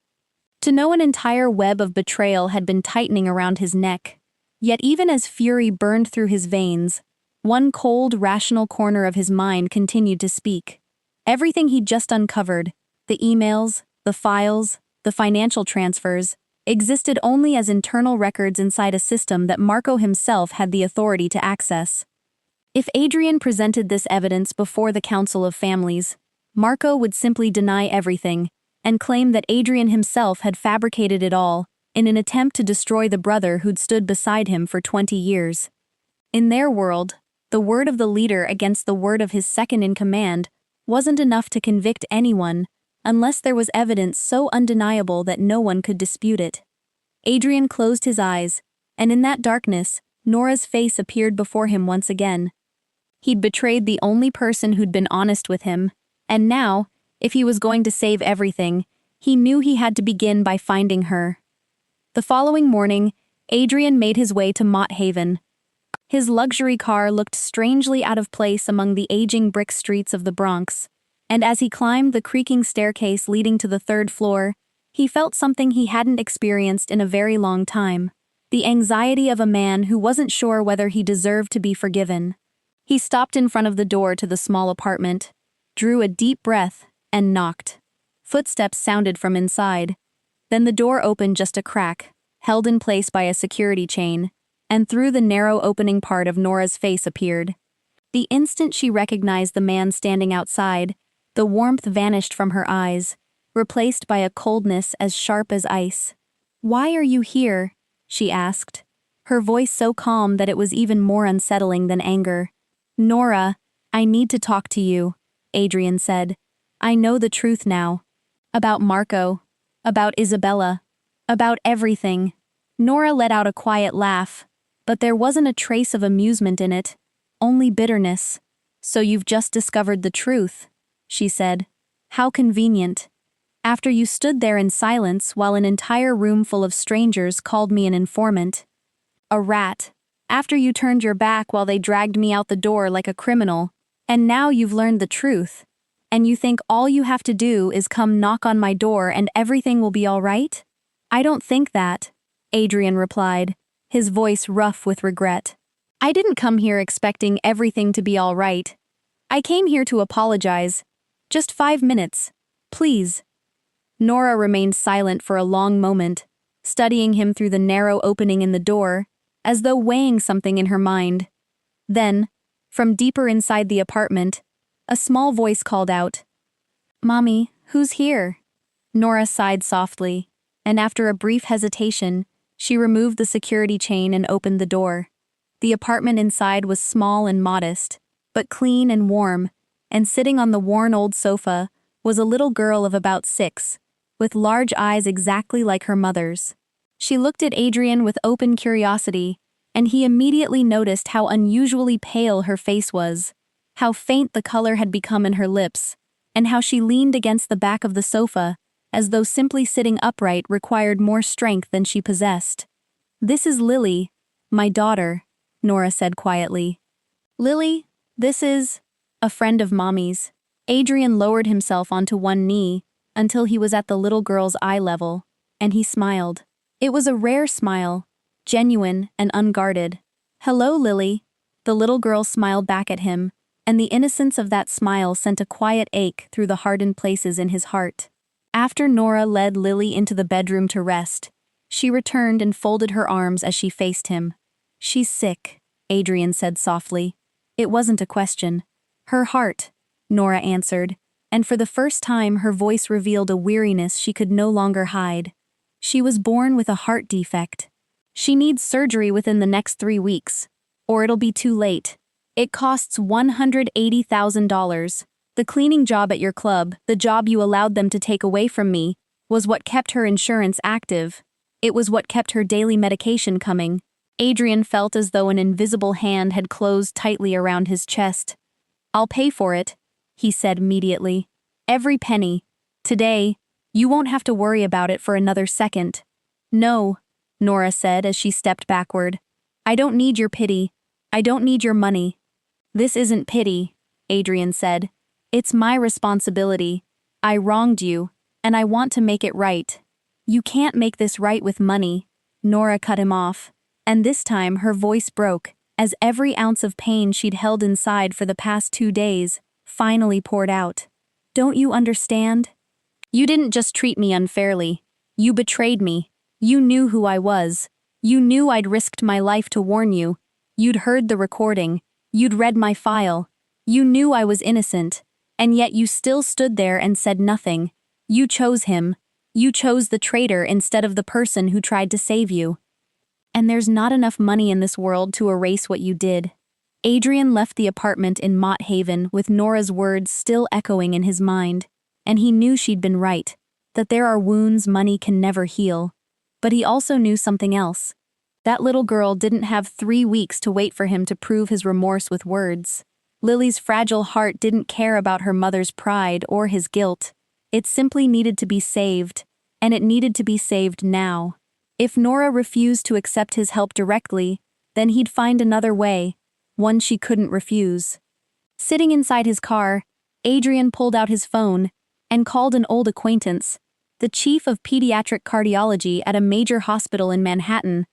to know an entire web of betrayal had been tightening around his neck. Yet even as fury burned through his veins, one cold, rational corner of his mind continued to speak. Everything he'd just uncovered, the emails, the files, the financial transfers, existed only as internal records inside a system that Marco himself had the authority to access. If Adrian presented this evidence before the Council of Families, Marco would simply deny everything and claim that Adrian himself had fabricated it all in an attempt to destroy the brother who'd stood beside him for 20 years. In their world, the word of the leader against the word of his second-in-command wasn't enough to convict anyone unless there was evidence so undeniable that no one could dispute it. Adrian closed his eyes, and in that darkness, Nora's face appeared before him once again. He'd betrayed the only person who'd been honest with him, and now, if he was going to save everything, he knew he had to begin by finding her. The following morning, Adrian made his way to Mott Haven. His luxury car looked strangely out of place among the aging brick streets of the Bronx, and as he climbed the creaking staircase leading to the third floor, he felt something he hadn't experienced in a very long time: the anxiety of a man who wasn't sure whether he deserved to be forgiven. He stopped in front of the door to the small apartment, drew a deep breath, and knocked. Footsteps sounded from inside. Then the door opened just a crack, held in place by a security chain, and through the narrow opening part of Nora's face appeared. The instant she recognized the man standing outside, the warmth vanished from her eyes, replaced by a coldness as sharp as ice. "Why are you here?" she asked, her voice so calm that it was even more unsettling than anger. "Nora, I need to talk to you," Adrian said. "I know the truth now. About Marco. About Isabella. About everything." Nora let out a quiet laugh, but there wasn't a trace of amusement in it, only bitterness. "So you've just discovered the truth," she said. "How convenient. After you stood there in silence while an entire room full of strangers called me an informant. A rat. After you turned your back while they dragged me out the door like a criminal. And now you've learned the truth. And you think all you have to do is come knock on my door and everything will be all right? I don't think that," Adrian replied, his voice rough with regret. "I didn't come here expecting everything to be all right. I came here to apologize. Just 5 minutes. Please." Nora remained silent for a long moment, studying him through the narrow opening in the door, as though weighing something in her mind. Then, from deeper inside the apartment, a small voice called out, "Mommy, who's here?" Nora sighed softly, and after a brief hesitation, she removed the security chain and opened the door. The apartment inside was small and modest, but clean and warm, and sitting on the worn old sofa was a little girl of about 6, with large eyes exactly like her mother's. She looked at Adrian with open curiosity, and he immediately noticed how unusually pale her face was, how faint the color had become in her lips, and how she leaned against the back of the sofa, as though simply sitting upright required more strength than she possessed. "This is Lily," My daughter, Nora said quietly. Lily, this is a friend of Mommy's. Adrian lowered himself onto one knee until he was at the little girl's eye level, and he smiled. It was a rare smile, genuine and unguarded. Hello, Lily. The little girl smiled back at him, and the innocence of that smile sent a quiet ache through the hardened places in his heart. After Nora led Lily into the bedroom to rest, she returned and folded her arms as she faced him. She's sick, Adrian said softly. It wasn't a question. Her heart, Nora answered, and for the first time her voice revealed a weariness she could no longer hide. She was born with a heart defect. She needs surgery within the next 3 weeks, or it'll be too late. It costs $180,000. The cleaning job at your club, the job you allowed them to take away from me, was what kept her insurance active. It was what kept her daily medication coming. Adrian felt as though an invisible hand had closed tightly around his chest. I'll pay for it, he said immediately. Every penny. Today, you won't have to worry about it for another second. No, Nora said as she stepped backward. I don't need your pity. I don't need your money. This isn't pity, Adrian said. It's my responsibility. I wronged you, and I want to make it right. You can't make this right with money. Nora cut him off, and this time her voice broke, as every ounce of pain she'd held inside for the past 2 days finally poured out. Don't you understand? You didn't just treat me unfairly. You betrayed me. You knew who I was. You knew I'd risked my life to warn you. You'd heard the recording. You'd read my file. You knew I was innocent. And yet you still stood there and said nothing. You chose him. You chose the traitor instead of the person who tried to save you. And there's not enough money in this world to erase what you did. Adrian left the apartment in Mott Haven with Nora's words still echoing in his mind, and he knew she'd been right, that there are wounds money can never heal. But he also knew something else. That little girl didn't have 3 weeks to wait for him to prove his remorse with words. Lily's fragile heart didn't care about her mother's pride or his guilt. It simply needed to be saved, and it needed to be saved now. If Nora refused to accept his help directly, then he'd find another way, one she couldn't refuse. Sitting inside his car, Adrian pulled out his phone and called an old acquaintance, the chief of pediatric cardiology at a major hospital in Manhattan,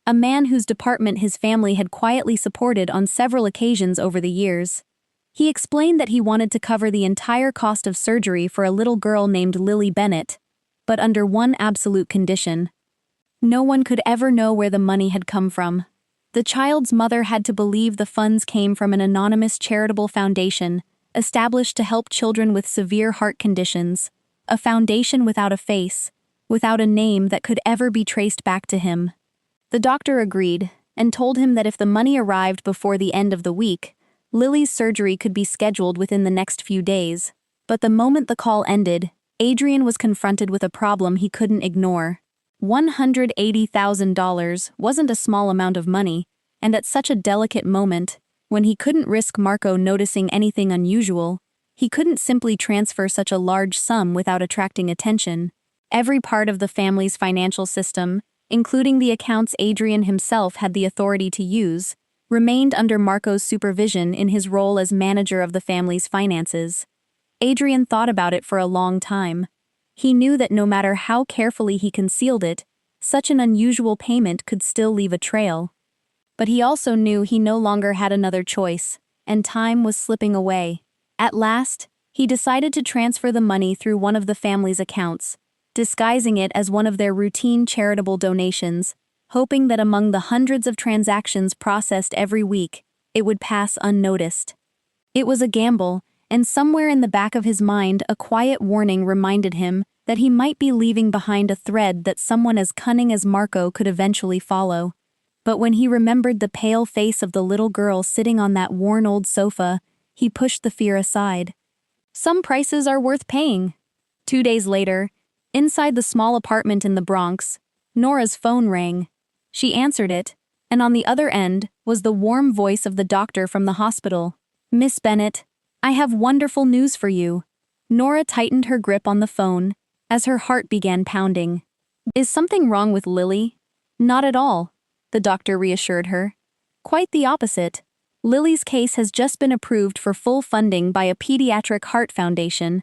a man whose department his family had quietly supported on several occasions over the years. He explained that he wanted to cover the entire cost of surgery for a little girl named Lily Bennett, but under one absolute condition. No one could ever know where the money had come from. The child's mother had to believe the funds came from an anonymous charitable foundation, established to help children with severe heart conditions, a foundation without a face, without a name that could ever be traced back to him. The doctor agreed, and told him that if the money arrived before the end of the week, Lily's surgery could be scheduled within the next few days. But the moment the call ended, Adrian was confronted with a problem he couldn't ignore. $180,000 wasn't a small amount of money, and at such a delicate moment, when he couldn't risk Marco noticing anything unusual, he couldn't simply transfer such a large sum without attracting attention. Every part of the family's financial system, including the accounts Adrian himself had the authority to use, remained under Marco's supervision in his role as manager of the family's finances. Adrian thought about it for a long time. He knew that no matter how carefully he concealed it, such an unusual payment could still leave a trail. But he also knew he no longer had another choice, and time was slipping away. At last, he decided to transfer the money through one of the family's accounts, disguising it as one of their routine charitable donations, hoping that among the hundreds of transactions processed every week, it would pass unnoticed. It was a gamble, and somewhere in the back of his mind a quiet warning reminded him that he might be leaving behind a thread that someone as cunning as Marco could eventually follow. But when he remembered the pale face of the little girl sitting on that worn old sofa, he pushed the fear aside. Some prices are worth paying. 2 days later, inside the small apartment in the Bronx, Nora's phone rang. She answered it, and on the other end was the warm voice of the doctor from the hospital. Miss Bennett, I have wonderful news for you. Nora tightened her grip on the phone as her heart began pounding. Is something wrong with Lily? Not at all. the doctor reassured her. Quite the opposite. Lily's case has just been approved for full funding by a pediatric heart foundation.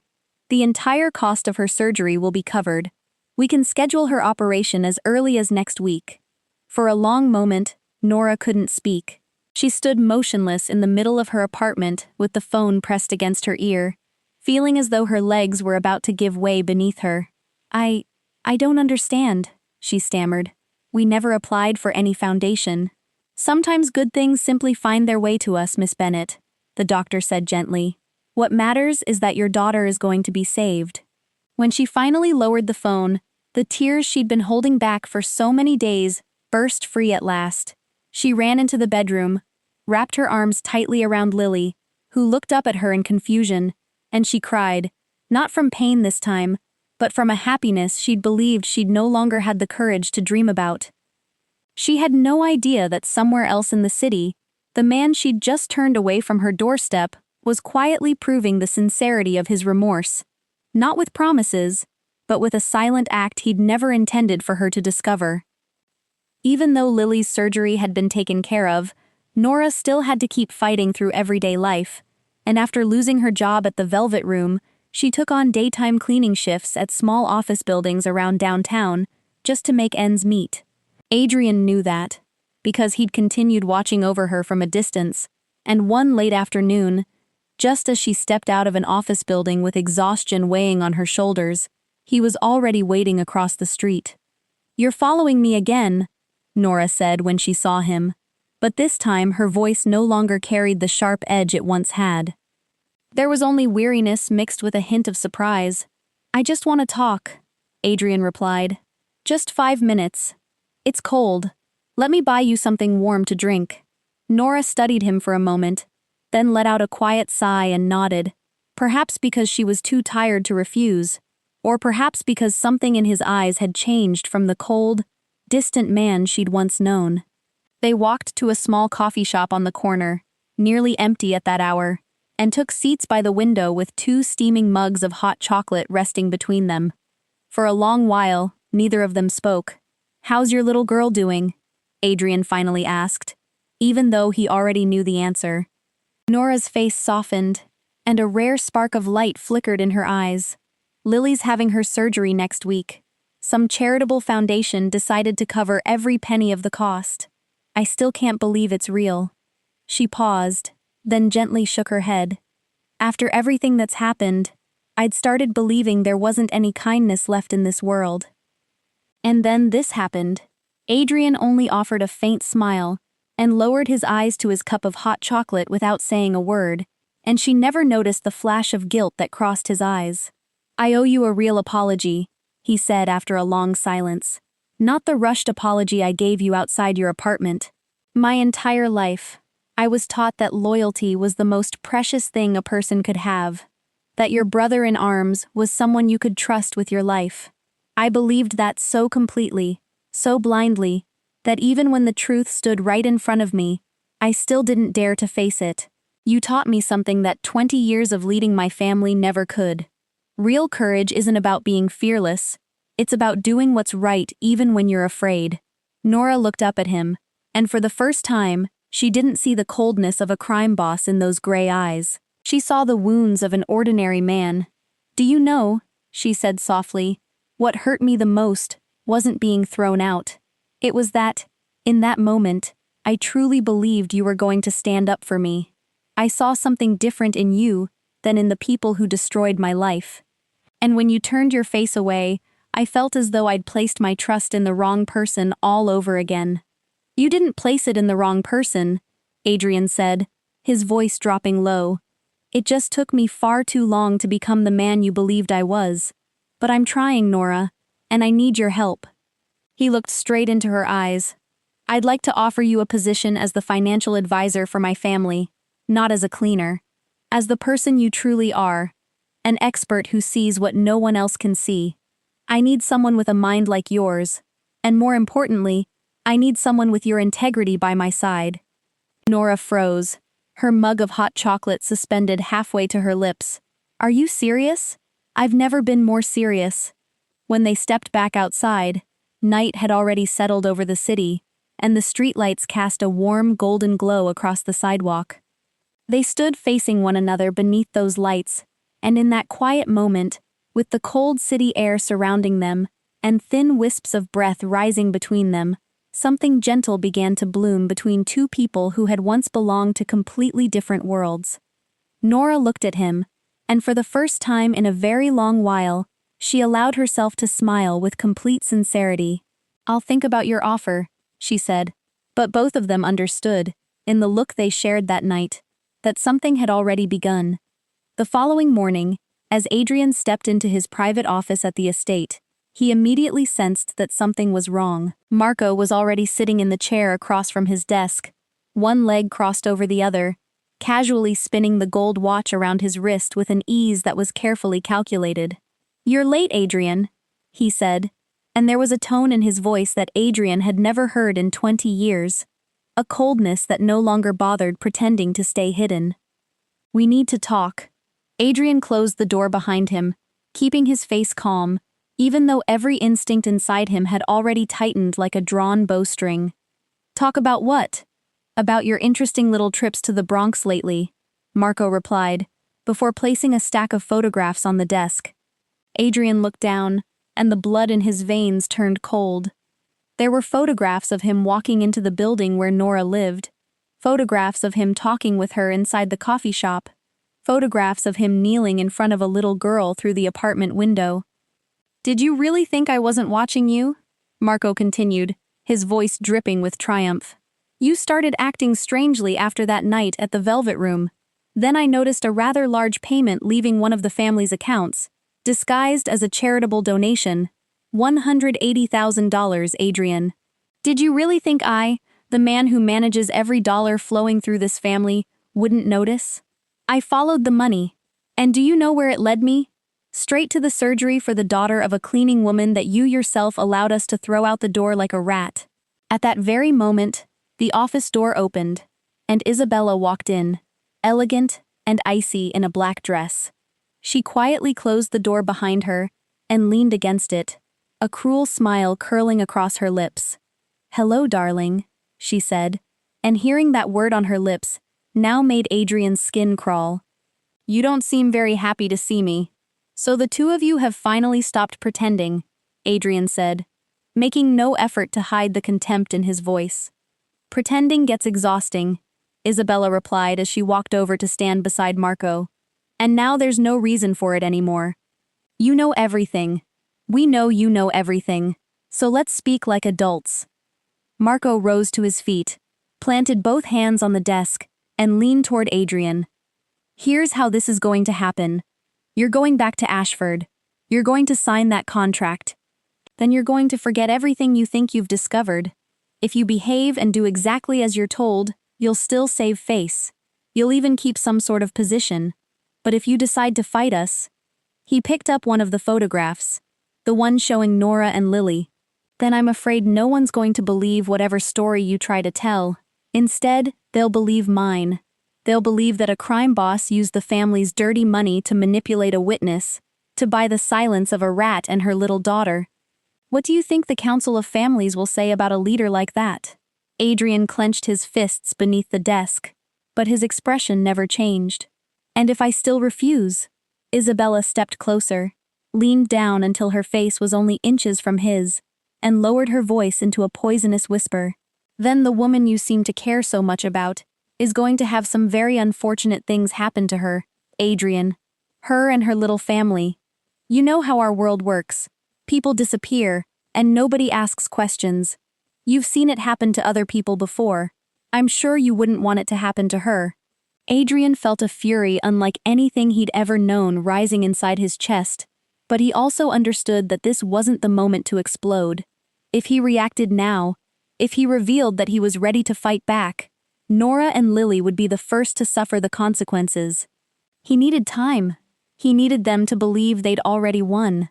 The entire cost of her surgery will be covered. We can schedule her operation as early as next week. For a long moment, Nora couldn't speak. She stood motionless in the middle of her apartment with the phone pressed against her ear, feeling as though her legs were about to give way beneath her. I don't understand, she stammered. We never applied for any foundation. Sometimes good things simply find their way to us, Miss Bennett, the doctor said gently. What matters is that your daughter is going to be saved. When she finally lowered the phone, the tears she'd been holding back for so many days burst free at last. She ran into the bedroom, wrapped her arms tightly around Lily, who looked up at her in confusion, and she cried, not from pain this time, but from a happiness she'd believed she'd no longer had the courage to dream about. She had no idea that somewhere else in the city, the man she'd just turned away from her doorstep was quietly proving the sincerity of his remorse. Not with promises, but with a silent act he'd never intended for her to discover. Even though Lily's surgery had been taken care of, Nora still had to keep fighting through everyday life, and after losing her job at the Velvet Room, she took on daytime cleaning shifts at small office buildings around downtown, just to make ends meet. Adrian knew that, because he'd continued watching over her from a distance, and one late afternoon, just as she stepped out of an office building with exhaustion weighing on her shoulders, he was already waiting across the street. "You're following me again," Nora said when she saw him, but this time her voice no longer carried the sharp edge it once had. There was only weariness mixed with a hint of surprise. "I just want to talk," Adrian replied. "Just 5 minutes. It's cold. Let me buy you something warm to drink." Nora studied him for a moment, then let out a quiet sigh and nodded, perhaps because she was too tired to refuse, or perhaps because something in his eyes had changed from the cold, distant man she'd once known. They walked to a small coffee shop on the corner, nearly empty at that hour, and took seats by the window with 2 steaming mugs of hot chocolate resting between them. For a long while, neither of them spoke. "How's your little girl doing?" Adrian finally asked, even though he already knew the answer. Nora's face softened, and a rare spark of light flickered in her eyes. "Lily's having her surgery next week. Some charitable foundation decided to cover every penny of the cost. I still can't believe it's real." She paused, then gently shook her head. "After everything that's happened, I'd started believing there wasn't any kindness left in this world." And then this happened. Adrian only offered a faint smile and lowered his eyes to his cup of hot chocolate without saying a word, and she never noticed the flash of guilt that crossed his eyes. "I owe you a real apology," he said after a long silence. "Not the rushed apology I gave you outside your apartment. My entire life, I was taught that loyalty was the most precious thing a person could have, that your brother in arms was someone you could trust with your life. I believed that so completely, so blindly, that even when the truth stood right in front of me, I still didn't dare to face it. You taught me something that 20 years of leading my family never could. Real courage isn't about being fearless, it's about doing what's right even when you're afraid." Nora looked up at him, and for the first time, she didn't see the coldness of a crime boss in those gray eyes. She saw the wounds of an ordinary man. "Do you know," she said softly, "what hurt me the most wasn't being thrown out. It was that, in that moment, I truly believed you were going to stand up for me. I saw something different in you than in the people who destroyed my life. And when you turned your face away, I felt as though I'd placed my trust in the wrong person all over again." "You didn't place it in the wrong person," Adrian said, his voice dropping low. "It just took me far too long to become the man you believed I was. But I'm trying, Nora, and I need your help." He looked straight into her eyes. "I'd like to offer you a position as the financial advisor for my family, not as a cleaner. As the person you truly are, an expert who sees what no one else can see. I need someone with a mind like yours, and more importantly, I need someone with your integrity by my side." Nora froze, her mug of hot chocolate suspended halfway to her lips. "Are you serious?" "I've never been more serious." When they stepped back outside, night had already settled over the city, and the streetlights cast a warm golden glow across the sidewalk. They stood facing one another beneath those lights, and in that quiet moment, with the cold city air surrounding them, and thin wisps of breath rising between them, something gentle began to bloom between two people who had once belonged to completely different worlds. Nora looked at him, and for the first time in a very long while, she allowed herself to smile with complete sincerity. "I'll think about your offer," she said. But both of them understood, in the look they shared that night, that something had already begun. The following morning, as Adrian stepped into his private office at the estate, he immediately sensed that something was wrong. Marco was already sitting in the chair across from his desk, one leg crossed over the other, casually spinning the gold watch around his wrist with an ease that was carefully calculated. "You're late, Adrian," he said, and there was a tone in his voice that Adrian had never heard in 20 years, a coldness that no longer bothered pretending to stay hidden. "We need to talk." Adrian closed the door behind him, keeping his face calm, even though every instinct inside him had already tightened like a drawn bowstring. "Talk about what?" "About your interesting little trips to the Bronx lately," Marco replied, before placing a stack of photographs on the desk. Adrian looked down, and the blood in his veins turned cold. There were photographs of him walking into the building where Nora lived, photographs of him talking with her inside the coffee shop, photographs of him kneeling in front of a little girl through the apartment window. "Did you really think I wasn't watching you?" Marco continued, his voice dripping with triumph. "You started acting strangely after that night at the Velvet Room. Then I noticed a rather large payment leaving one of the family's accounts, disguised as a charitable donation. $180,000, Adrian. Did you really think I, the man who manages every dollar flowing through this family, wouldn't notice? I followed the money. And do you know where it led me? Straight to the surgery for the daughter of a cleaning woman that you yourself allowed us to throw out the door like a rat." At that very moment, the office door opened, and Isabella walked in, elegant and icy in a black dress. She quietly closed the door behind her and leaned against it, a cruel smile curling across her lips. "Hello, darling," she said, and hearing that word on her lips now made Adrian's skin crawl. "You don't seem very happy to see me. So the two of you have finally stopped pretending," Adrian said, making no effort to hide the contempt in his voice. "Pretending gets exhausting," Isabella replied as she walked over to stand beside Marco. "And now there's no reason for it anymore. You know everything. We know you know everything. So let's speak like adults." Marco rose to his feet, planted both hands on the desk, and leaned toward Adrian. "Here's how this is going to happen. You're going back to Ashford. You're going to sign that contract. Then you're going to forget everything you think you've discovered. If you behave and do exactly as you're told, you'll still save face. You'll even keep some sort of position. But if you decide to fight us..." He picked up one of the photographs, the one showing Nora and Lily. "Then I'm afraid no one's going to believe whatever story you try to tell. Instead, they'll believe mine. They'll believe that a crime boss used the family's dirty money to manipulate a witness, to buy the silence of a rat and her little daughter. What do you think the Council of Families will say about a leader like that?" Adrian clenched his fists beneath the desk, but his expression never changed. "And if I still refuse?" Isabella stepped closer, leaned down until her face was only inches from his, and lowered her voice into a poisonous whisper. "Then the woman you seem to care so much about is going to have some very unfortunate things happen to her, Adrian. Her and her little family. You know how our world works. People disappear, and nobody asks questions. You've seen it happen to other people before. I'm sure you wouldn't want it to happen to her." Adrian felt a fury unlike anything he'd ever known rising inside his chest, but he also understood that this wasn't the moment to explode. If he reacted now, if he revealed that he was ready to fight back, Nora and Lily would be the first to suffer the consequences. He needed time. He needed them to believe they'd already won.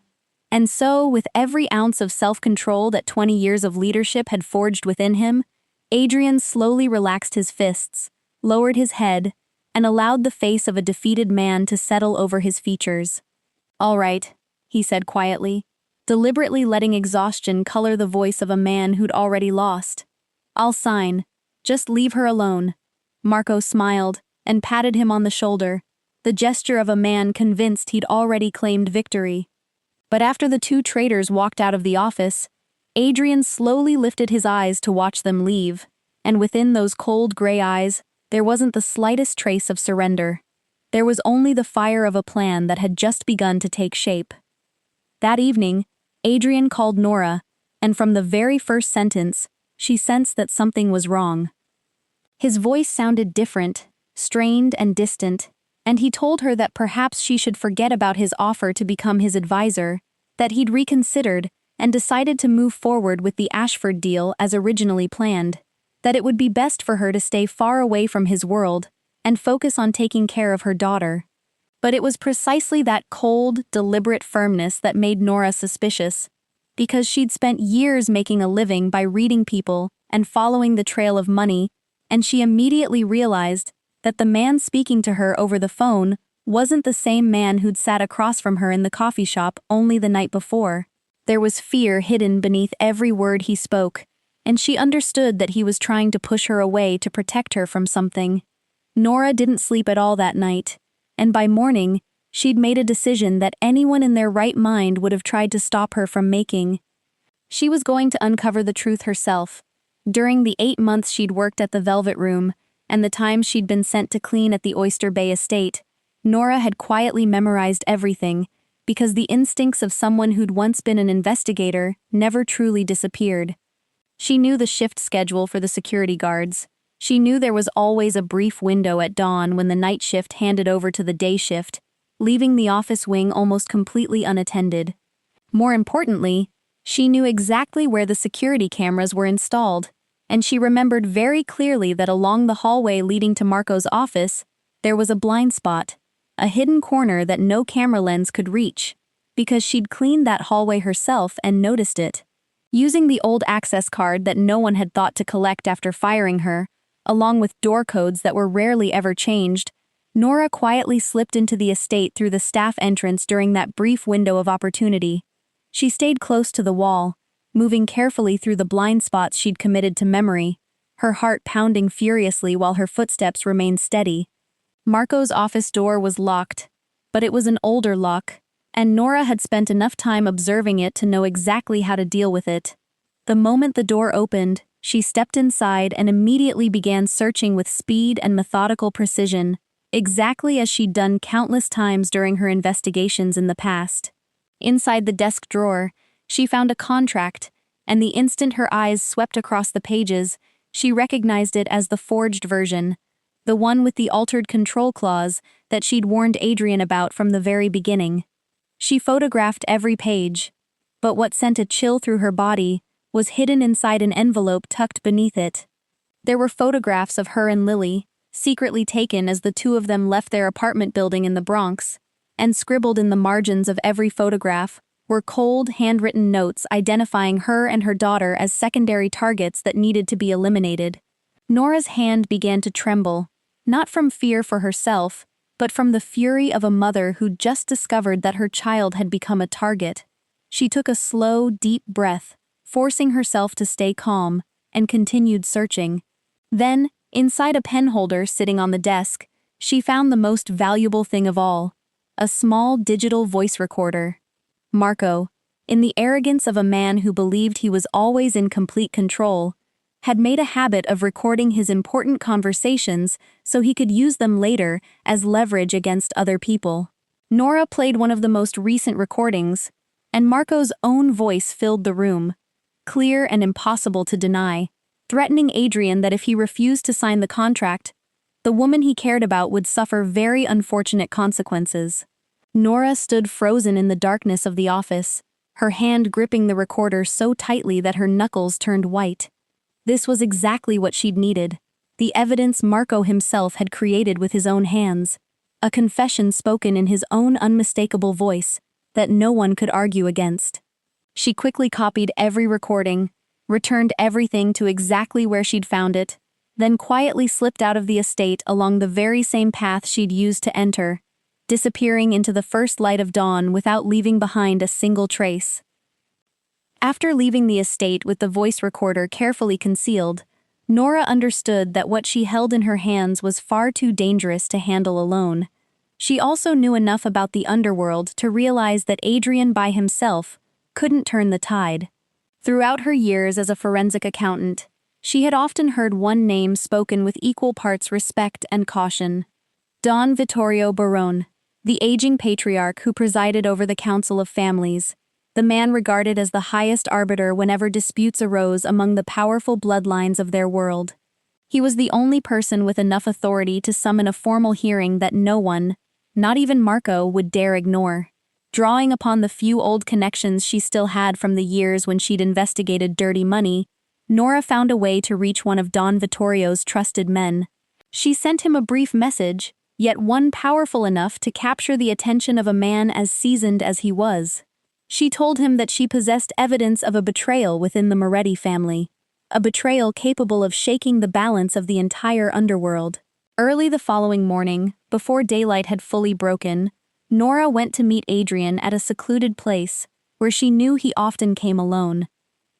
And so, with every ounce of self-control that 20 years of leadership had forged within him, Adrian slowly relaxed his fists, lowered his head, and allowed the face of a defeated man to settle over his features. "All right," he said quietly, deliberately letting exhaustion color the voice of a man who'd already lost. I'll sign. Just leave her alone. Marco smiled and patted him on the shoulder, the gesture of a man convinced he'd already claimed victory. But after the two traitors walked out of the office, Adrian slowly lifted his eyes to watch them leave, and within those cold gray eyes, there wasn't the slightest trace of surrender. There was only the fire of a plan that had just begun to take shape. That evening, Adrian called Nora, and from the very first sentence, she sensed that something was wrong. His voice sounded different, strained and distant, and he told her that perhaps she should forget about his offer to become his advisor, that he'd reconsidered and decided to move forward with the Ashford deal as originally planned, that it would be best for her to stay far away from his world and focus on taking care of her daughter. But it was precisely that cold, deliberate firmness that made Nora suspicious, because she'd spent years making a living by reading people and following the trail of money, and she immediately realized that the man speaking to her over the phone wasn't the same man who'd sat across from her in the coffee shop only the night before. There was fear hidden beneath every word he spoke, and she understood that he was trying to push her away to protect her from something. Nora didn't sleep at all that night, and by morning, she'd made a decision that anyone in their right mind would have tried to stop her from making. She was going to uncover the truth herself. During the 8 months she'd worked at the Velvet Room, and the times she'd been sent to clean at the Oyster Bay estate, Nora had quietly memorized everything, because the instincts of someone who'd once been an investigator never truly disappeared. She knew the shift schedule for the security guards. She knew there was always a brief window at dawn when the night shift handed over to the day shift, leaving the office wing almost completely unattended. More importantly, she knew exactly where the security cameras were installed, and she remembered very clearly that along the hallway leading to Marco's office, there was a blind spot, a hidden corner that no camera lens could reach, because she'd cleaned that hallway herself and noticed it. Using the old access card that no one had thought to collect after firing her, along with door codes that were rarely ever changed, Nora quietly slipped into the estate through the staff entrance during that brief window of opportunity. She stayed close to the wall, moving carefully through the blind spots she'd committed to memory, her heart pounding furiously while her footsteps remained steady. Marco's office door was locked, but it was an older lock, and Nora had spent enough time observing it to know exactly how to deal with it. The moment the door opened, she stepped inside and immediately began searching with speed and methodical precision, exactly as she'd done countless times during her investigations in the past. Inside the desk drawer, she found a contract, and the instant her eyes swept across the pages, she recognized it as the forged version, the one with the altered control clause that she'd warned Adrian about from the very beginning. She photographed every page, but what sent a chill through her body was hidden inside an envelope tucked beneath it. There were photographs of her and Lily, secretly taken as the two of them left their apartment building in the Bronx, and scribbled in the margins of every photograph were cold, handwritten notes identifying her and her daughter as secondary targets that needed to be eliminated. Nora's hand began to tremble, not from fear for herself, but from the fury of a mother who'd just discovered that her child had become a target. She took a slow, deep breath, forcing herself to stay calm, and continued searching. Then, inside a pen holder sitting on the desk, she found the most valuable thing of all, a small digital voice recorder. Marco, in the arrogance of a man who believed he was always in complete control, had made a habit of recording his important conversations so he could use them later as leverage against other people. Nora played one of the most recent recordings, and Marco's own voice filled the room, clear and impossible to deny, threatening Adrian that if he refused to sign the contract, the woman he cared about would suffer very unfortunate consequences. Nora stood frozen in the darkness of the office, her hand gripping the recorder so tightly that her knuckles turned white. This was exactly what she'd needed, the evidence Marco himself had created with his own hands, a confession spoken in his own unmistakable voice that no one could argue against. She quickly copied every recording, returned everything to exactly where she'd found it, then quietly slipped out of the estate along the very same path she'd used to enter, disappearing into the first light of dawn without leaving behind a single trace. After leaving the estate with the voice recorder carefully concealed, Nora understood that what she held in her hands was far too dangerous to handle alone. She also knew enough about the underworld to realize that Adrian by himself couldn't turn the tide. Throughout her years as a forensic accountant, she had often heard one name spoken with equal parts respect and caution: Don Vittorio Barone, the aging patriarch who presided over the Council of Families, the man regarded as the highest arbiter whenever disputes arose among the powerful bloodlines of their world. He was the only person with enough authority to summon a formal hearing that no one, not even Marco, would dare ignore. Drawing upon the few old connections she still had from the years when she'd investigated dirty money, Nora found a way to reach one of Don Vittorio's trusted men. She sent him a brief message, yet one powerful enough to capture the attention of a man as seasoned as he was. She told him that she possessed evidence of a betrayal within the Moretti family, a betrayal capable of shaking the balance of the entire underworld. Early the following morning, before daylight had fully broken, Nora went to meet Adrian at a secluded place where she knew he often came alone.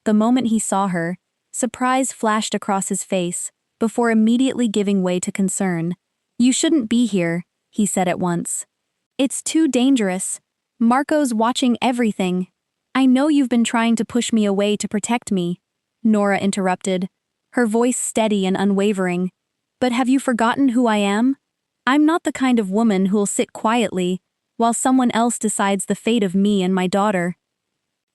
The moment he saw her, surprise flashed across his face, before immediately giving way to concern. "You shouldn't be here," he said at once. "It's too dangerous. Marco's watching everything." "I know you've been trying to push me away to protect me," Nora interrupted, her voice steady and unwavering. "But have you forgotten who I am? I'm not the kind of woman who'll sit quietly while someone else decides the fate of me and my daughter."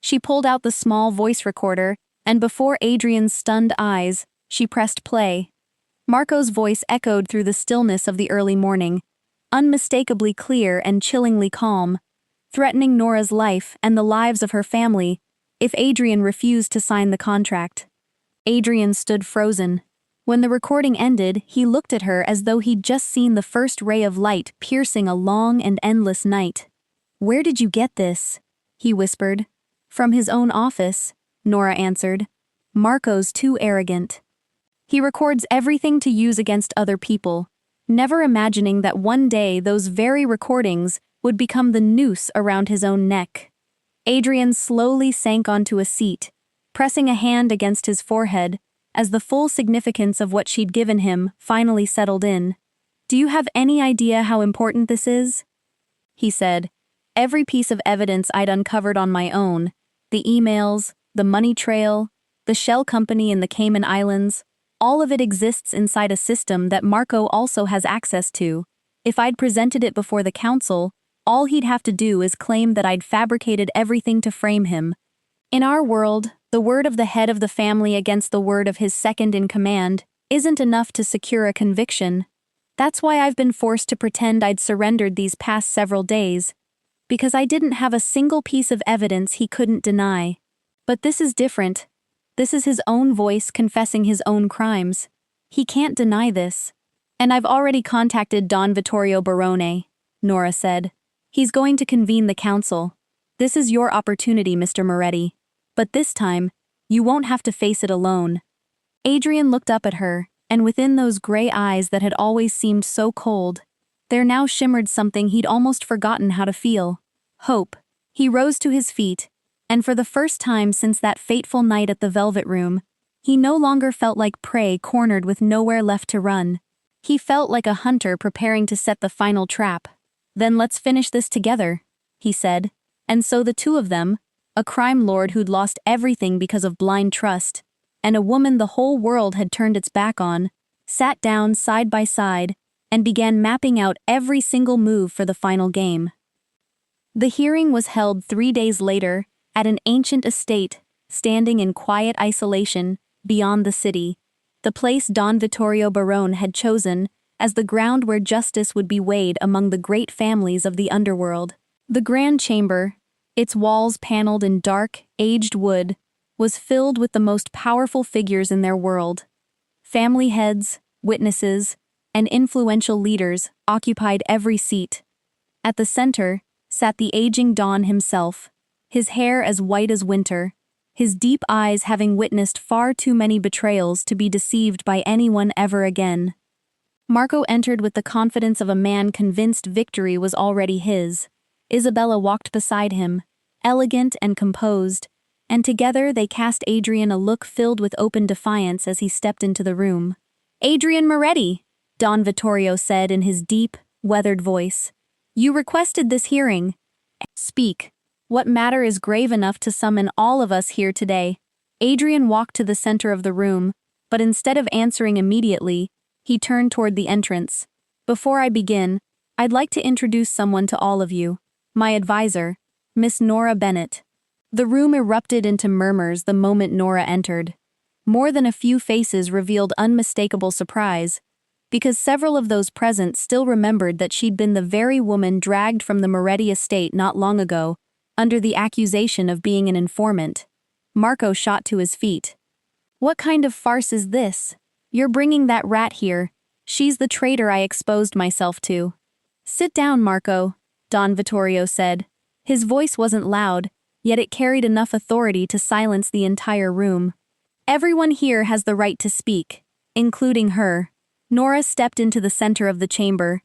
She pulled out the small voice recorder, and before Adrian's stunned eyes, she pressed play. Marco's voice echoed through the stillness of the early morning, unmistakably clear and chillingly calm, threatening Nora's life and the lives of her family if Adrian refused to sign the contract. Adrian stood frozen. When the recording ended, he looked at her as though he'd just seen the first ray of light piercing a long and endless night. "Where did you get this?" he whispered. "From his own office," Nora answered. "Marco's too arrogant. He records everything to use against other people, never imagining that one day those very recordings would become the noose around his own neck." Adrian slowly sank onto a seat, pressing a hand against his forehead, as the full significance of what she'd given him finally settled in. "Do you have any idea how important this is?" he said. "Every piece of evidence I'd uncovered on my own, the emails, the money trail, the shell company in the Cayman Islands, all of it exists inside a system that Marco also has access to. If I'd presented it before the council, all he'd have to do is claim that I'd fabricated everything to frame him. In our world, the word of the head of the family against the word of his second-in-command isn't enough to secure a conviction. That's why I've been forced to pretend I'd surrendered these past several days, because I didn't have a single piece of evidence he couldn't deny. But this is different. This is his own voice confessing his own crimes. He can't deny this. And I've already contacted Don Vittorio Barone," Nora said. "He's going to convene the council. This is your opportunity, Mr. Moretti. But this time, you won't have to face it alone." Adrian looked up at her, and within those gray eyes that had always seemed so cold, there now shimmered something he'd almost forgotten how to feel: hope. He rose to his feet, and for the first time since that fateful night at the Velvet Room, he no longer felt like prey cornered with nowhere left to run. He felt like a hunter preparing to set the final trap. "Then let's finish this together," he said. And so the two of them, a crime lord who'd lost everything because of blind trust, and a woman the whole world had turned its back on, sat down side by side and began mapping out every single move for the final game. The hearing was held 3 days later at an ancient estate standing in quiet isolation beyond the city, the place Don Vittorio Barone had chosen as the ground where justice would be weighed among the great families of the underworld. The grand chamber, its walls paneled in dark, aged wood, was filled with the most powerful figures in their world. Family heads, witnesses, and influential leaders occupied every seat. At the center sat the aging Don himself, his hair as white as winter, his deep eyes having witnessed far too many betrayals to be deceived by anyone ever again. Marco entered with the confidence of a man convinced victory was already his. Isabella walked beside him, elegant and composed, and together they cast Adrian a look filled with open defiance as he stepped into the room. "Adrian Moretti," Don Vittorio said in his deep, weathered voice. "You requested this hearing. Speak. What matter is grave enough to summon all of us here today?" Adrian walked to the center of the room, but instead of answering immediately, he turned toward the entrance. "Before I begin, I'd like to introduce someone to all of you. My advisor, Miss Nora Bennett." The room erupted into murmurs the moment Nora entered. More than a few faces revealed unmistakable surprise, because several of those present still remembered that she'd been the very woman dragged from the Moretti estate not long ago, under the accusation of being an informant. Marco shot to his feet. "What kind of farce is this? You're bringing that rat here. She's the traitor I exposed myself to." "Sit down, Marco," Don Vittorio said. His voice wasn't loud, yet it carried enough authority to silence the entire room. "Everyone here has the right to speak, including her." Nora stepped into the center of the chamber.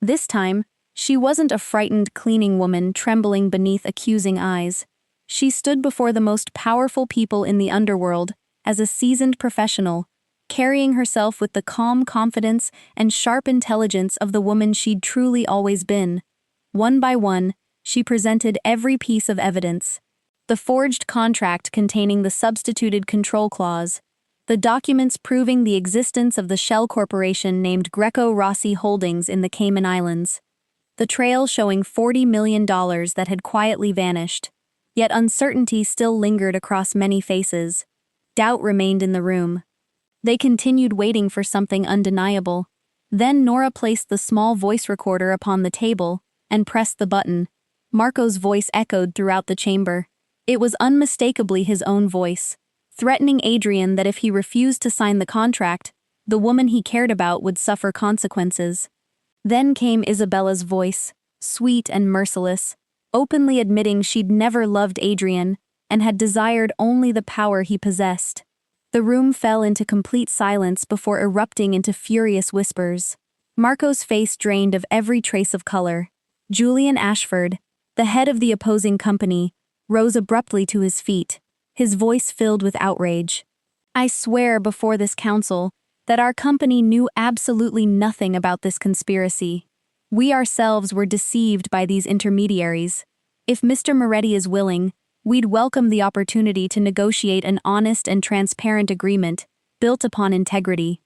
This time, she wasn't a frightened cleaning woman trembling beneath accusing eyes. She stood before the most powerful people in the underworld as a seasoned professional, carrying herself with the calm confidence and sharp intelligence of the woman she'd truly always been. One by one, she presented every piece of evidence. The forged contract containing the substituted control clause, the documents proving the existence of the shell corporation named Greco Rossi Holdings in the Cayman Islands, the trail showing $40 million that had quietly vanished. Yet uncertainty still lingered across many faces. Doubt remained in the room. They continued waiting for something undeniable. Then Nora placed the small voice recorder upon the table and pressed the button. Marco's voice echoed throughout the chamber. It was unmistakably his own voice, threatening Adrian that if he refused to sign the contract, the woman he cared about would suffer consequences. Then came Isabella's voice, sweet and merciless, openly admitting she'd never loved Adrian and had desired only the power he possessed. The room fell into complete silence before erupting into furious whispers. Marco's face drained of every trace of color. Julian Ashford, the head of the opposing company, rose abruptly to his feet, his voice filled with outrage. "I swear before this council that our company knew absolutely nothing about this conspiracy. We ourselves were deceived by these intermediaries. If Mr. Moretti is willing, we'd welcome the opportunity to negotiate an honest and transparent agreement built upon integrity."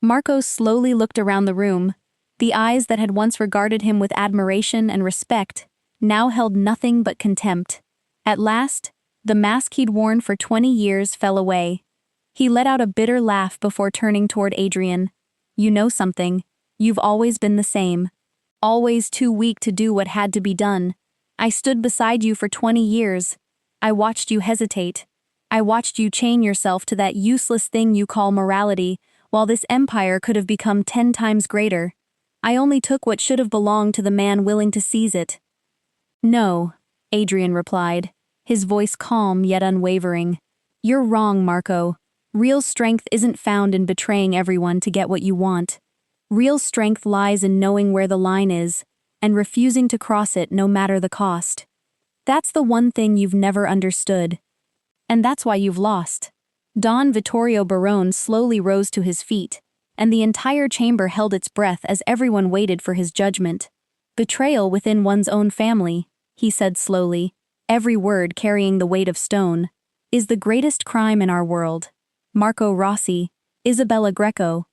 Marco slowly looked around the room. The eyes that had once regarded him with admiration and respect now held nothing but contempt. At last, the mask he'd worn for 20 years fell away. He let out a bitter laugh before turning toward Adrian. "You know something. You've always been the same. Always too weak to do what had to be done. I stood beside you for 20 years. I watched you hesitate. I watched you chain yourself to that useless thing you call morality, while this empire could have become 10 times greater. I only took what should have belonged to the man willing to seize it." "No," Adrian replied, his voice calm yet unwavering. "You're wrong, Marco. Real strength isn't found in betraying everyone to get what you want. Real strength lies in knowing where the line is and refusing to cross it no matter the cost. That's the one thing you've never understood. And that's why you've lost." Don Vittorio Barone slowly rose to his feet, and the entire chamber held its breath as everyone waited for his judgment. "Betrayal within one's own family," he said slowly, every word carrying the weight of stone, "is the greatest crime in our world. Marco Rossi, Isabella Greco.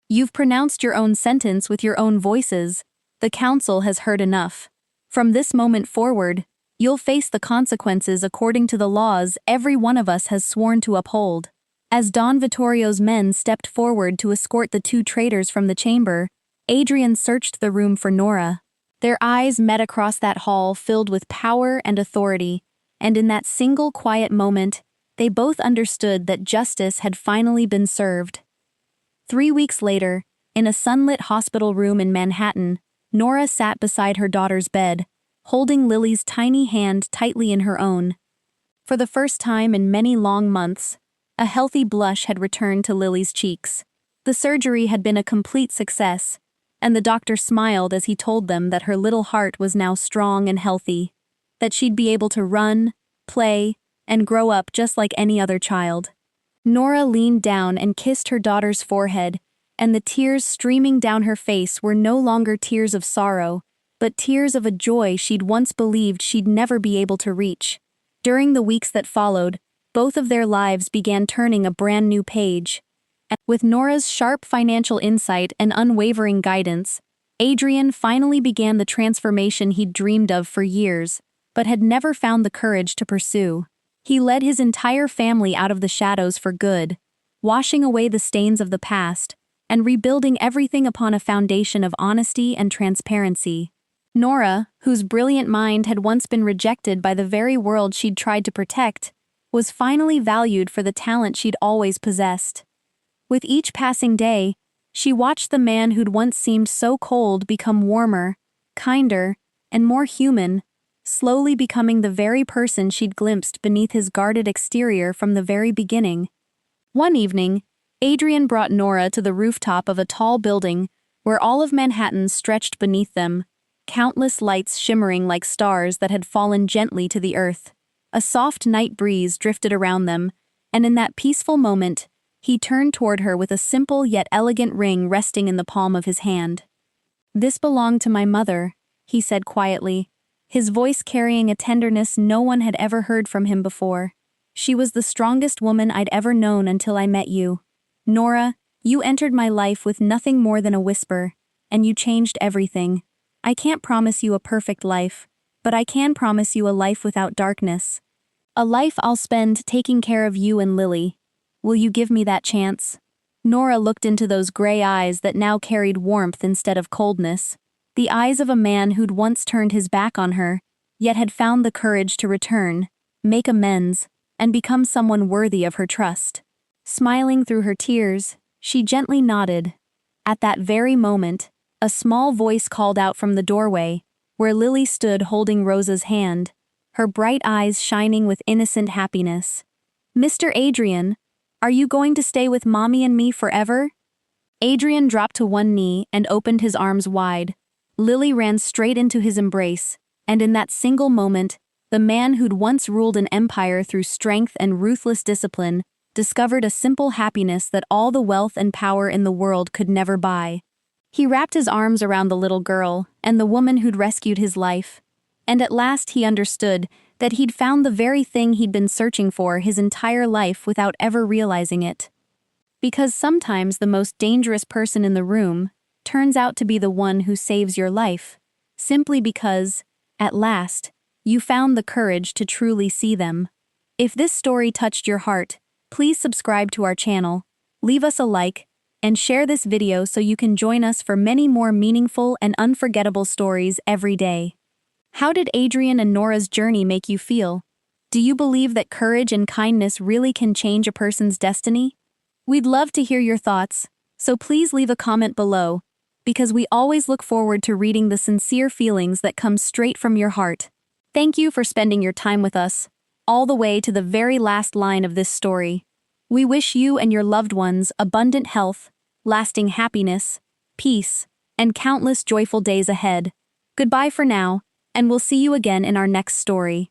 You've pronounced your own sentence with your own voices. The council has heard enough. From this moment forward, you'll face the consequences according to the laws every one of us has sworn to uphold." As Don Vittorio's men stepped forward to escort the two traitors from the chamber, Adrian searched the room for Nora. Their eyes met across that hall filled with power and authority, and in that single quiet moment, they both understood that justice had finally been served. 3 weeks later, in a sunlit hospital room in Manhattan, Nora sat beside her daughter's bed, holding Lily's tiny hand tightly in her own. For the first time in many long months, a healthy blush had returned to Lily's cheeks. The surgery had been a complete success, and the doctor smiled as he told them that her little heart was now strong and healthy, that she'd be able to run, play, and grow up just like any other child. Nora leaned down and kissed her daughter's forehead, and the tears streaming down her face were no longer tears of sorrow, but tears of a joy she'd once believed she'd never be able to reach. During the weeks that followed, both of their lives began turning a brand new page. With Nora's sharp financial insight and unwavering guidance, Adrian finally began the transformation he'd dreamed of for years, but had never found the courage to pursue. He led his entire family out of the shadows for good, washing away the stains of the past, and rebuilding everything upon a foundation of honesty and transparency. Nora, whose brilliant mind had once been rejected by the very world she'd tried to protect, was finally valued for the talent she'd always possessed. With each passing day, she watched the man who'd once seemed so cold become warmer, kinder, and more human, slowly becoming the very person she'd glimpsed beneath his guarded exterior from the very beginning. One evening, Adrian brought Nora to the rooftop of a tall building where all of Manhattan stretched beneath them, countless lights shimmering like stars that had fallen gently to the earth. A soft night breeze drifted around them, and in that peaceful moment, he turned toward her with a simple yet elegant ring resting in the palm of his hand. "This belonged to my mother," he said quietly, his voice carrying a tenderness no one had ever heard from him before. "She was the strongest woman I'd ever known until I met you. Nora, you entered my life with nothing more than a whisper, and you changed everything. I can't promise you a perfect life, but I can promise you a life without darkness. A life I'll spend taking care of you and Lily. Will you give me that chance?" Nora looked into those gray eyes that now carried warmth instead of coldness, the eyes of a man who'd once turned his back on her, yet had found the courage to return, make amends, and become someone worthy of her trust. Smiling through her tears, she gently nodded. At that very moment, a small voice called out from the doorway, where Lily stood holding Rosa's hand, her bright eyes shining with innocent happiness. "Mr. Adrian, are you going to stay with Mommy and me forever?" Adrian dropped to one knee and opened his arms wide. Lily ran straight into his embrace, and in that single moment, the man who'd once ruled an empire through strength and ruthless discipline discovered a simple happiness that all the wealth and power in the world could never buy. He wrapped his arms around the little girl and the woman who'd rescued his life, and at last he understood that he'd found the very thing he'd been searching for his entire life without ever realizing it. Because sometimes the most dangerous person in the room turns out to be the one who saves your life, simply because, at last, you found the courage to truly see them. If this story touched your heart, please subscribe to our channel, leave us a like, and share this video so you can join us for many more meaningful and unforgettable stories every day. How did Adrian and Nora's journey make you feel? Do you believe that courage and kindness really can change a person's destiny? We'd love to hear your thoughts, so please leave a comment below, because we always look forward to reading the sincere feelings that come straight from your heart. Thank you for spending your time with us, all the way to the very last line of this story. We wish you and your loved ones abundant health, lasting happiness, peace, and countless joyful days ahead. Goodbye for now, and we'll see you again in our next story.